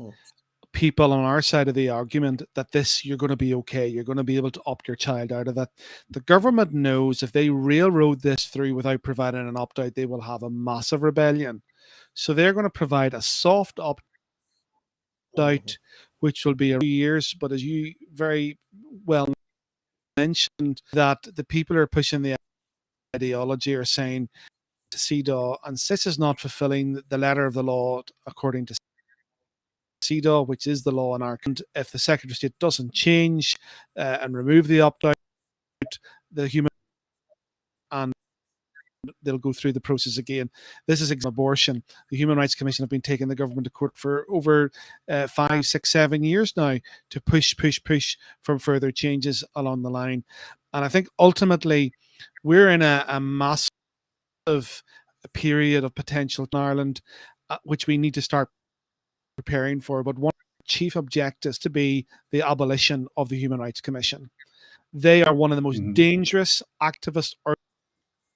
[SPEAKER 1] people on our side of the argument that you're going to be okay. You're going to be able to opt your child out of that. The government knows if they railroad this through without providing an opt-out, they will have a massive rebellion. So they're going to provide a soft opt-out, which will be a few years. But as you very well mentioned, that the people who are pushing the ideology are saying to CEDAW, and this is not fulfilling the letter of the law according to CEDAW, which is the law in our country. If the Secretary of State doesn't change and remove the opt-out, the human and they'll go through the process again. This is abortion. The Human Rights Commission have been taking the government to court for over 5, 6, 7 years now to push for further changes along the line. And I think ultimately we're in a massive period of potential in Ireland, which we need to start preparing for. But one of the chief objectives to be the abolition of the Human Rights Commission. They are one of the most dangerous activist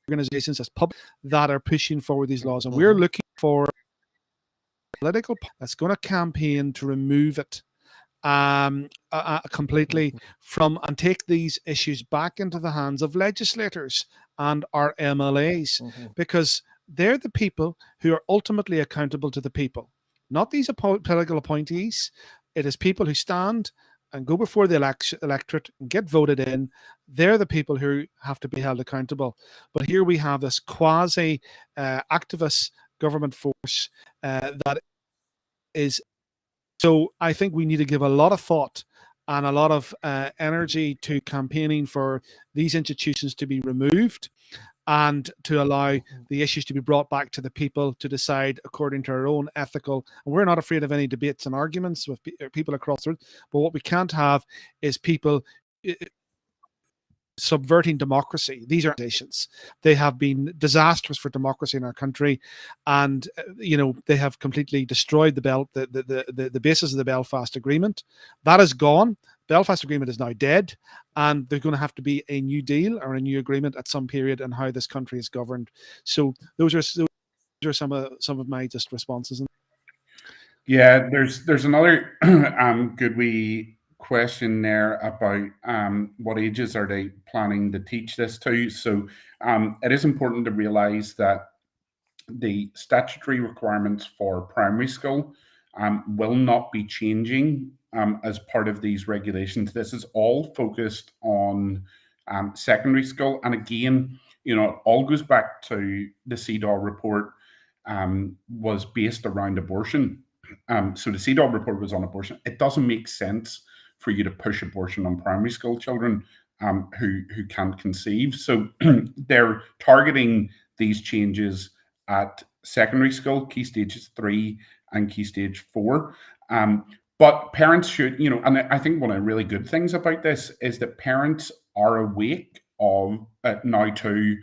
[SPEAKER 1] organizations as public that are pushing forward these laws, and we're looking for a political that's going to campaign to remove it completely from and take these issues back into the hands of legislators and our MLAs, because they're the people who are ultimately accountable to the people, not these political appointees. It is people who stand and go before the electorate and get voted in. They're the people who have to be held accountable. But here we have this quasi activist government force that is. So I think we need to give a lot of thought and a lot of energy to campaigning for these institutions to be removed and to allow the issues to be brought back to the people to decide according to our own ethical. And we're not afraid of any debates and arguments with people across the road. But what we can't have is people subverting democracy. These are organizations. They have been disastrous for democracy in our country, and they have completely destroyed the basis of the Belfast Agreement. That is gone. Belfast Agreement is now dead, and there's going to have to be a new deal or a new agreement at some period on how this country is governed. So those are some of my just responses.
[SPEAKER 2] Yeah, there's another good wee question there about what ages are they planning to teach this to. So it is important to realize that the statutory requirements for primary school will not be changing as part of these regulations. This is all focused on secondary school. And again, it all goes back to the CEDAW report was based around abortion. So the CEDAW report was on abortion. It doesn't make sense for you to push abortion on primary school children who can't conceive. So they're targeting these changes at secondary school, key stages 3 and key stage 4. But parents should, and I think one of the really good things about this is that parents are awake of now to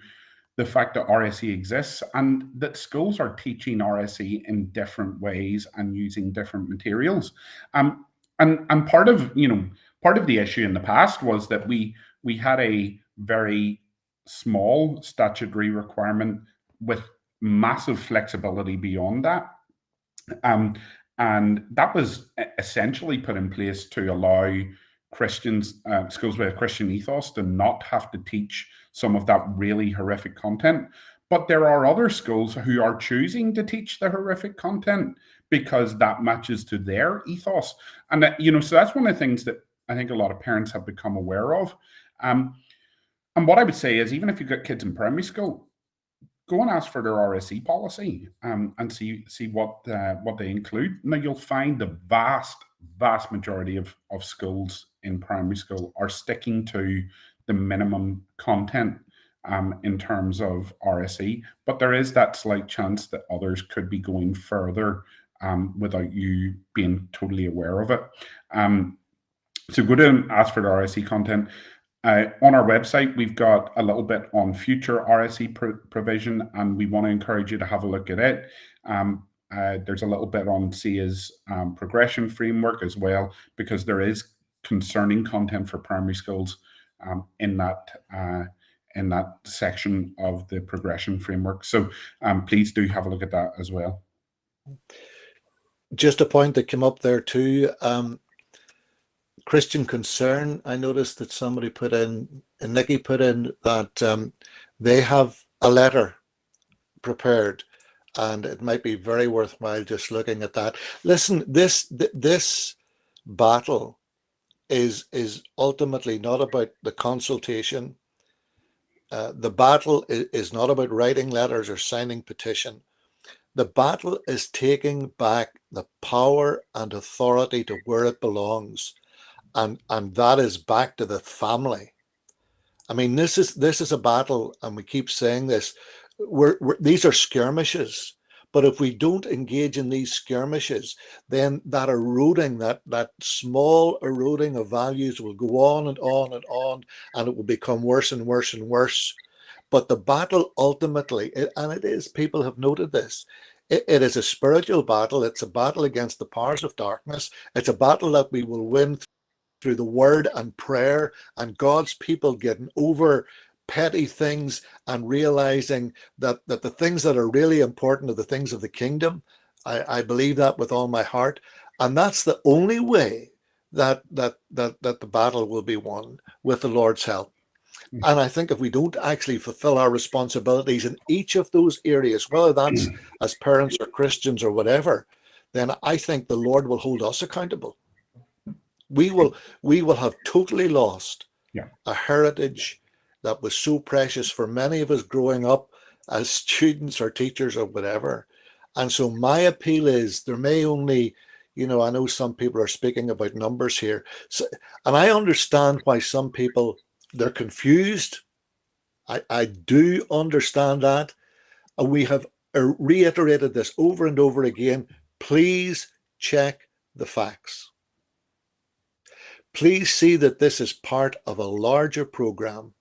[SPEAKER 2] the fact that RSE exists and that schools are teaching RSE in different ways and using different materials. And part of the issue in the past was that we had a very small statutory requirement with massive flexibility beyond that. And that was essentially put in place to allow Christians, schools with a Christian ethos, to not have to teach some of that really horrific content. But there are other schools who are choosing to teach the horrific content because that matches to their ethos. And so that's one of the things that I think a lot of parents have become aware of. And what I would say is, even if you've got kids in primary school, go and ask for their RSE policy and see what they include. Now, you'll find the vast majority of schools in primary school are sticking to the minimum content in terms of RSE, but there is that slight chance that others could be going further without you being totally aware of it. So go to and ask for the RSE content. On our website, we've got a little bit on future RSE provision, and we want to encourage you to have a look at it. There's a little bit on SIA's progression framework as well, because there is concerning content for primary schools in that section of the progression framework. So please do have a look at that as well.
[SPEAKER 3] Just a point that came up there too. Christian Concern, I noticed that somebody put in, and Nikki put in, that they have a letter prepared, and it might be very worthwhile just looking at that. Listen, this battle is ultimately not about the consultation. The battle is not about writing letters or signing petition. The battle is taking back the power and authority to where it belongs. And that is back to the family. I mean, this is a battle, and we keep saying this. These are skirmishes, but if we don't engage in these skirmishes, then that eroding, that small eroding of values will go on and on and on, and it will become worse and worse and worse. But the battle ultimately, and it is, people have noted this, it is a spiritual battle. It's a battle against the powers of darkness. It's a battle that we will win through the word and prayer and God's people getting over petty things and realizing that the things that are really important are the things of the kingdom. I believe that with all my heart. And that's the only way that the battle will be won, with the Lord's help. And I think if we don't actually fulfill our responsibilities in each of those areas, whether that's as parents or Christians or whatever, then I think the Lord will hold us accountable. We will have totally lost a heritage that was so precious for many of us growing up as students or teachers or whatever. And so my appeal is, there may only, I know some people are speaking about numbers here. So, and I understand why some people, they're confused. I do understand that. And we have reiterated this over and over again. Please check the facts. Please see that this is part of a larger program.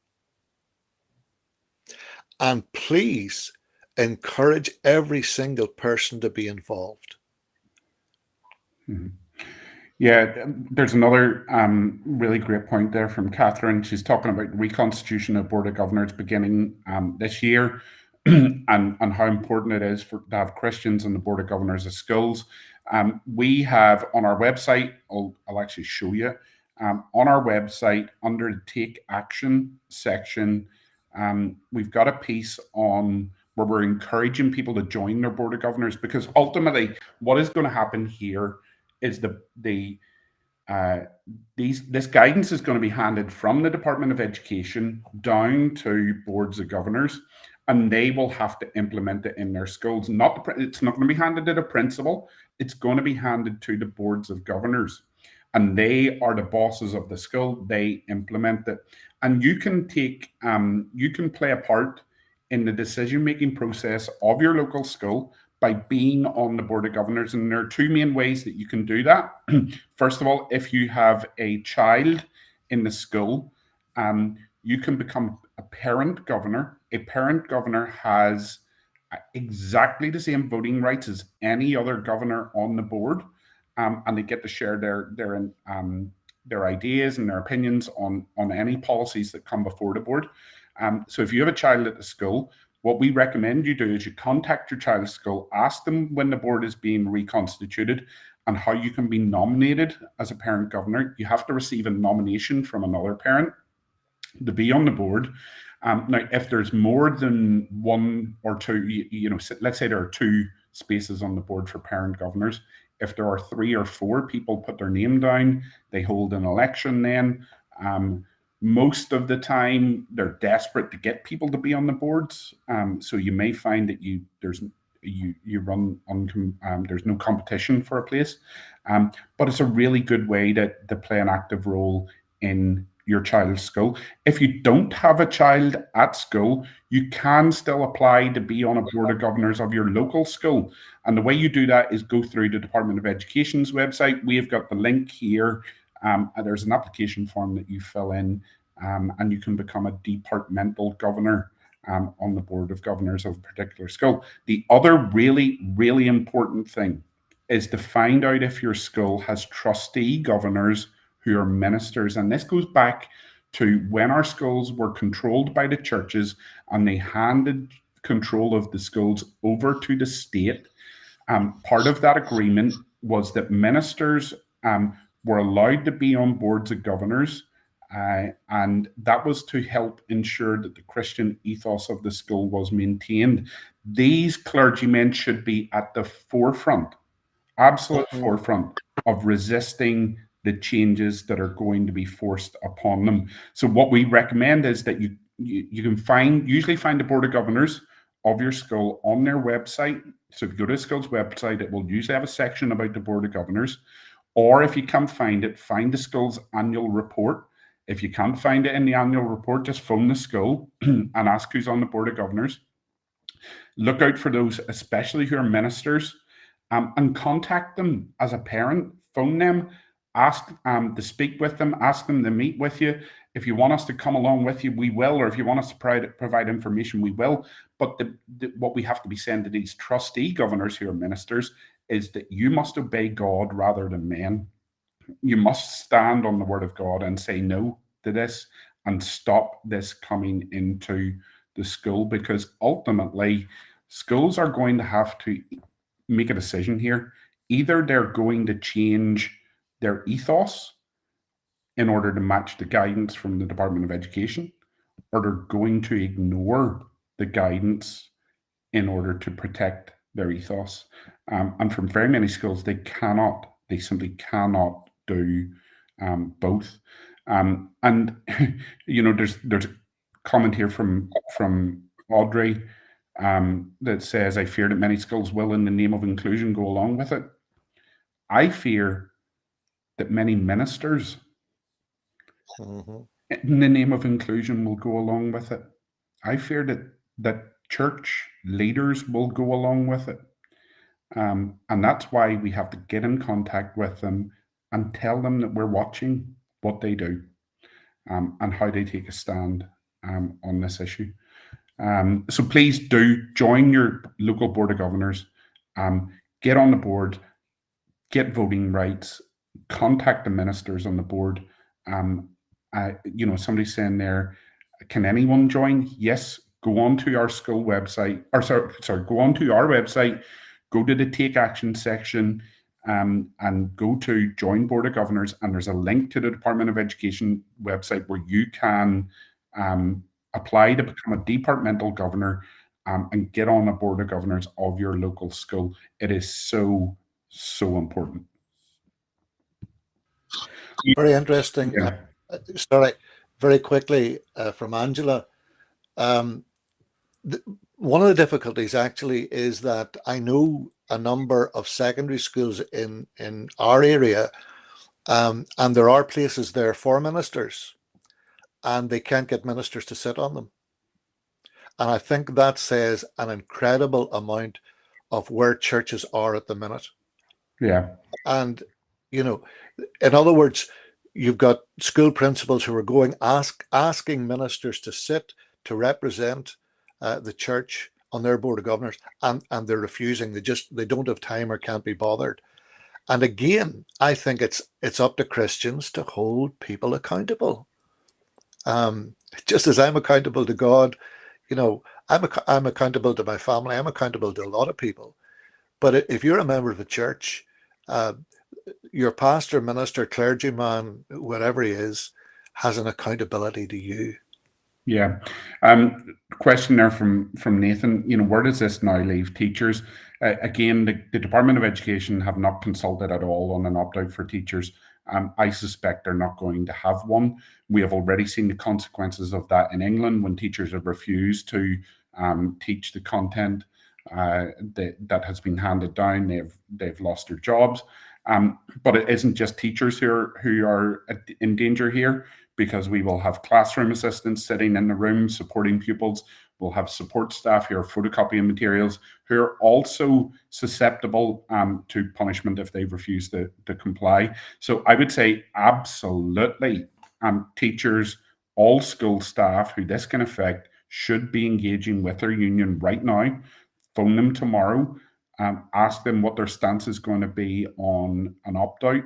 [SPEAKER 3] And please encourage every single person to be involved.
[SPEAKER 2] Mm-hmm. Yeah, there's another really great point there from Catherine. She's talking about reconstitution of Board of Governors beginning this year, and how important it is to have Christians on the Board of Governors of schools. We have on our website, I'll actually show you, on our website under the Take Action section, we've got a piece on where we're encouraging people to join their Board of Governors, because ultimately what is going to happen here is this guidance is going to be handed from the Department of Education down to boards of governors, and they will have to implement it in their schools. It's not going to be handed to the principal. It's going to be handed to the boards of governors, and they are the bosses of the school. They implement it, and you can play a part in the decision-making process of your local school by being on the Board of Governors. And there are two main ways that you can do that. First of all, if you have a child in the school, you can become a parent governor. A parent governor has exactly the same voting rights as any other governor on the board, and they get to share their ideas and their opinions on any policies that come before the board. So if you have a child at the school, what we recommend you do is you contact your child's school, ask them when the board is being reconstituted and how you can be nominated as a parent governor. You have to receive a nomination from another parent to be on the board. Now, if there's more than one or two, let's say there are 2 spaces on the board for parent governors. If there are 3 or 4 people put their name down, they hold an election then. Most of the time, they're desperate to get people to be on the boards. So you may find that there's no competition for a place. But it's a really good way to play an active role in your child's school. If you don't have a child at school, you can still apply to be on a Board of Governors of your local school. And the way you do that is go through the Department of Education's website. We have got the link here. There's an application form that you fill in, and you can become a departmental governor on the Board of Governors of a particular school. The other really, really important thing is to find out if your school has trustee governors who are ministers. And this goes back to when our schools were controlled by the churches and they handed control of the schools over to the state. Part of that agreement was that ministers were allowed to be on boards of governors, and that was to help ensure that the Christian ethos of the school was maintained. These clergymen should be at the forefront, absolute forefront of resisting the changes that are going to be forced upon them. So what we recommend is that you can usually find the Board of Governors of your school on their website. So if you go to the school's website, it will usually have a section about the Board of Governors. Or if you can't find it, find the school's annual report. If you can't find it in the annual report, just phone the school and ask who's on the Board of Governors. Look out for those, especially who are ministers, and contact them as a parent. Phone them, ask to speak with them, ask them to meet with you. If you want us to come along with you, we will, or if you want us to provide information, we will. But what we have to be saying to these trustee governors who are ministers is that you must obey God rather than men. You must stand on the word of God and say no to this and stop this coming into the school, because ultimately schools are going to have to make a decision here. Either they're going to change their ethos in order to match the guidance from the Department of Education, or they're going to ignore the guidance in order to protect their ethos. And from very many schools, they simply cannot do both. And there's a comment here from Audrey. that says, I fear that many schools will, in the name of inclusion, go along with it. I fear that many ministers, in the name of inclusion, will go along with it. I fear that church leaders will go along with it. And that's why we have to get in contact with them and tell them that we're watching what they do, and how they take a stand on this issue. So please do join your local Board of Governors, get on the board, get voting rights, contact the ministers on the board. Somebody's saying there, can anyone join? Yes, go on to our school website, or sorry, go on to our website, go to the Take Action section, and go to Join Board of Governors, and there's a link to the Department of Education website where you can apply to become a departmental governor, and get on a Board of Governors of your local school. It is so important.
[SPEAKER 3] Very interesting.
[SPEAKER 2] Yeah.
[SPEAKER 3] Sorry, very quickly from Angela. One of the difficulties actually is that I know a number of secondary schools in our area, and there are places there for ministers, and they can't get ministers to sit on them. And I think that says an incredible amount of where churches are at the minute.
[SPEAKER 2] Yeah.
[SPEAKER 3] And, in other words, you've got school principals who are going asking ministers to sit to represent the church on their Board of Governors, and they're refusing. They don't have time or can't be bothered. And again, I think it's up to Christians to hold people accountable. Just as I'm accountable to God, I'm accountable to my family. I'm accountable to a lot of people. But if you're a member of a church, your pastor, minister, clergyman, whatever he is, has an accountability to you.
[SPEAKER 2] Yeah. Question there from Nathan. Where does this now leave teachers? Again, the Department of Education have not consulted at all on an opt-out for teachers. I suspect they're not going to have one. We have already seen the consequences of that in England when teachers have refused to teach the content that has been handed down. They've lost their jobs. But it isn't just teachers who are in danger here, because we will have classroom assistants sitting in the room supporting pupils. We'll have support staff here photocopying materials who are also susceptible to punishment if they refuse to comply. So I would say absolutely, teachers, all school staff who this can affect should be engaging with their union right now. Phone them tomorrow, ask them what their stance is going to be on an opt-out.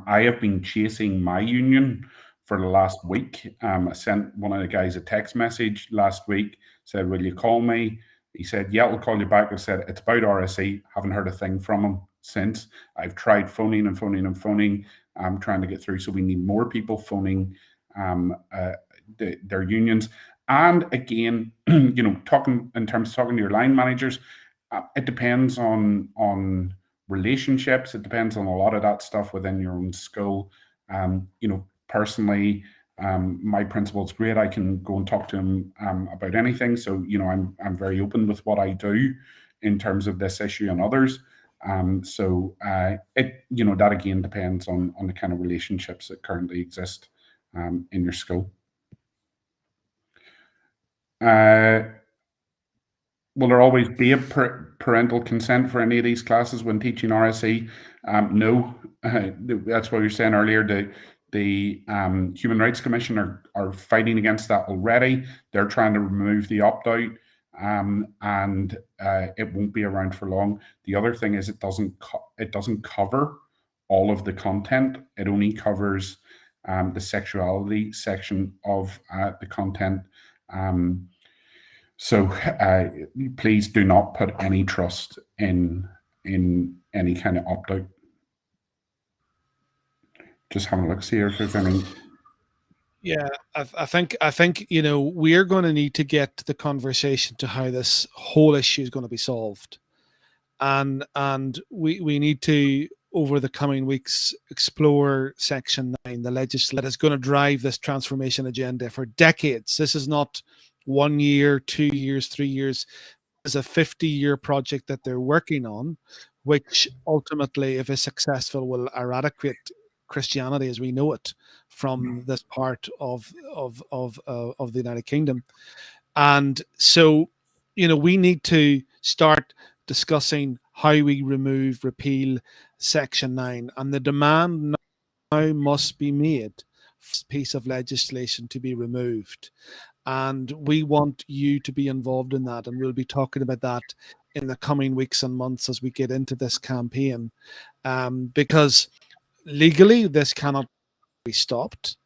[SPEAKER 2] I have been chasing my union for the last week. I sent one of the guys a text message last week, said, will you call me? He said, yeah, I'll call you back. I said, it's about RSE. Haven't heard a thing from him since. I've tried phoning and phoning and phoning. I'm trying to get through. So we need more people phoning their unions. And again, talking to your line managers, it depends on relationships. It depends on a lot of that stuff within your own school. Personally, my principal's great. I can go and talk to him about anything. So, I'm very open with what I do in terms of this issue and others. That again depends on the kind of relationships that currently exist in your school. Will there always be a parental consent for any of these classes when teaching RSE? No. That's what you were saying earlier. The Human Rights Commission are fighting against that already. They're trying to remove the opt-out, and it won't be around for long. The other thing is it doesn't cover all of the content. It only covers the sexuality section of the content. So please do not put any trust in any kind of opt-out. Just having a look, see if there's any.
[SPEAKER 1] Yeah, I think we're going to need to get the conversation to how this whole issue is going to be solved, and we need to, over the coming weeks, explore Section 9, the legislation that is going to drive this transformation agenda for decades. This is not 1 year, 2 years, 3 years. It's a 50-year project that they're working on, which ultimately, if it's successful, will eradicate Christianity as we know it from this part of the United Kingdom. And so, we need to start discussing how we repeal Section 9, and the demand now must be made for this piece of legislation to be removed. And we want you to be involved in that, and we'll be talking about that in the coming weeks and months as we get into this campaign, because legally this cannot be stopped.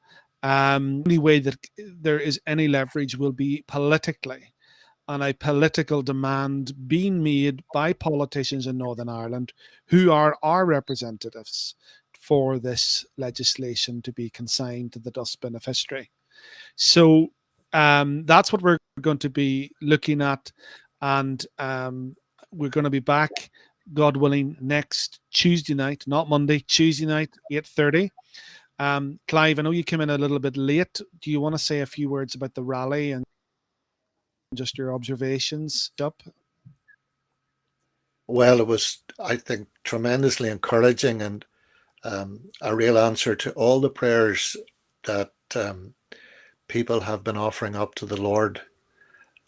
[SPEAKER 1] The only way that there is any leverage will be politically, and a political demand being made by politicians in Northern Ireland who are our representatives for this legislation to be consigned to the dustbin of history. So that's what we're going to be looking at, and we're going to be back, God willing, next Tuesday night, not Monday, Tuesday night, 8:30. Clive, I know you came in a little bit late. Do you want to say a few words about the rally and just your observations up?
[SPEAKER 3] Well, it was, I think, tremendously encouraging, and a real answer to all the prayers that people have been offering up to the Lord.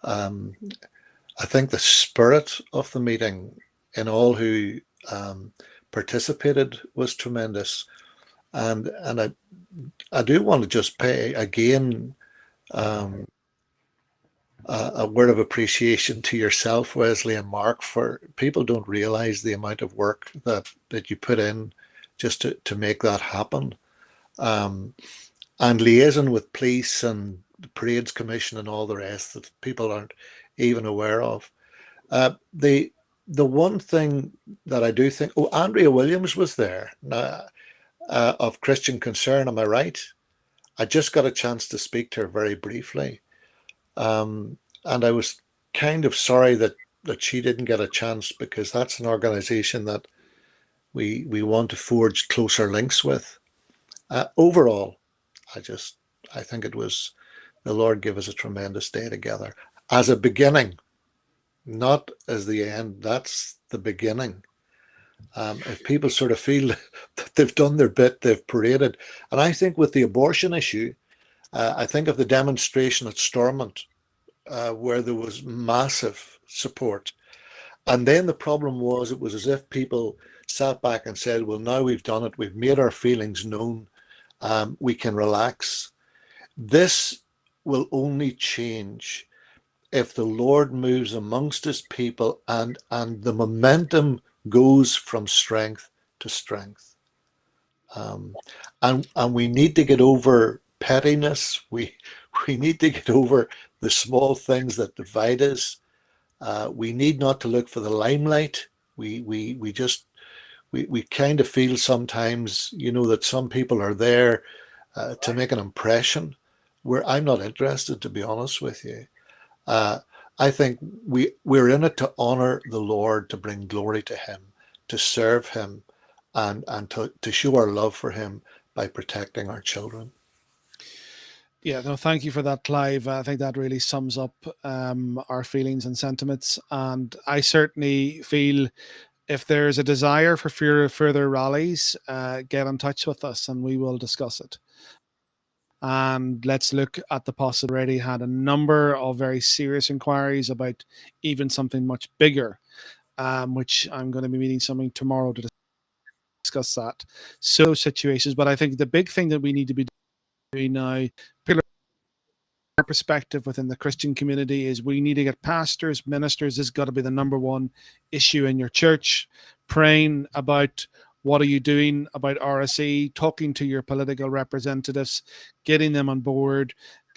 [SPEAKER 3] I think the spirit of the meeting in all who participated was tremendous. And I do want to just pay again a word of appreciation to yourself, Wesley and Mark, for people don't realize the amount of work that you put in just to make that happen. And liaison with police and the Parades Commission and all the rest that people aren't even aware of. The one thing that I do think, Andrea Williams was there of Christian Concern, am I right? I just got a chance to speak to her very briefly. And I was kind of sorry that she didn't get a chance, because that's an organization that we want to forge closer links with. Overall, I think it was the Lord give us a tremendous day together as a beginning, not as the end. That's the beginning. If people sort of feel that they've done their bit, they've paraded. And I think with the abortion issue, I think of the demonstration at Stormont, where there was massive support. And then the problem was, it was as if people sat back and said, well, now we've done it, we've made our feelings known, we can relax. This will only change if the Lord moves amongst his people, and the momentum goes from strength to strength. And we need to get over pettiness. We need to get over the small things that divide us. We need not to look for the limelight. We kind of feel sometimes, that some people are there to make an impression, where I'm not interested, to be honest with you. I think we're in it to honor the Lord, to bring glory to him, to serve him, and to show our love for him by protecting our children.
[SPEAKER 1] Yeah, no, thank you for that, Clive. I think that really sums up our feelings and sentiments. And I certainly feel, if there's a desire for further rallies, get in touch with us and we will discuss it. And let's look at the possibility. Already had a number of very serious inquiries about even something much bigger, which I'm going to be meeting something tomorrow to discuss that. So situations, but I think the big thing that we need to be doing now, our perspective within the Christian community, is we need to get pastors, ministers. This has got to be the number one issue in your church, praying about what are you doing about RSE, talking to your political representatives, getting them on board,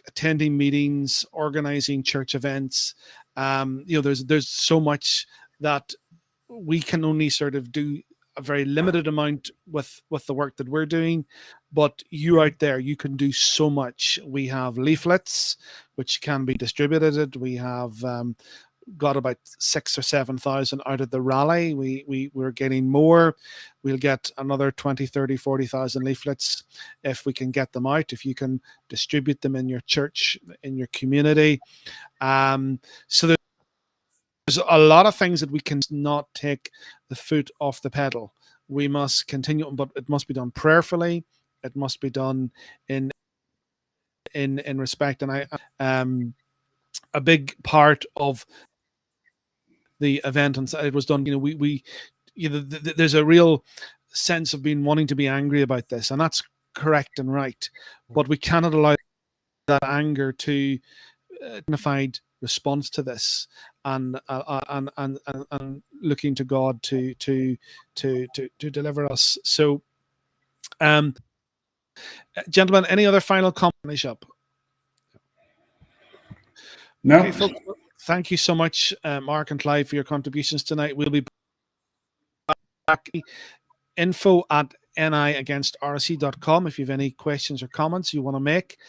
[SPEAKER 1] attending meetings, organizing church events. There's so much that we can only sort of do a very limited amount with the work that we're doing, but you out there, you can do so much. We have leaflets which can be distributed. We have got about 6,000 or 7,000 out of the rally. We're getting more. We'll get another 20, 30, 40,000 leaflets if we can get them out, if you can distribute them in your church, in your community. So there's a lot of things that we can not take the foot off the pedal. We must continue, but it must be done prayerfully. It must be done in respect. And a big part of the event, and it was done, there's a real sense of being wanting to be angry about this, and that's correct and right, but we cannot allow that anger to dignified response to this, and looking to God to deliver us. So, gentlemen, any other final comments up?
[SPEAKER 2] No.
[SPEAKER 1] Okay, folks, thank you so much, Mark and Clive, for your contributions tonight. We'll be back. info@niagainstrc.com if you have any questions or comments you want to make,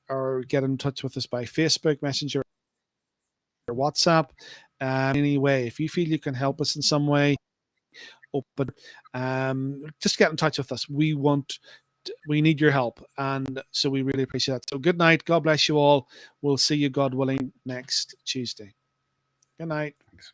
[SPEAKER 1] or get in touch with us by Facebook, Messenger, or WhatsApp. Anyway, if you feel you can help us in some way, open, just get in touch with us. We need your help, and so we really appreciate that. So good night. God bless you all. We'll see you, God willing, next Tuesday. Good night.
[SPEAKER 2] Thanks.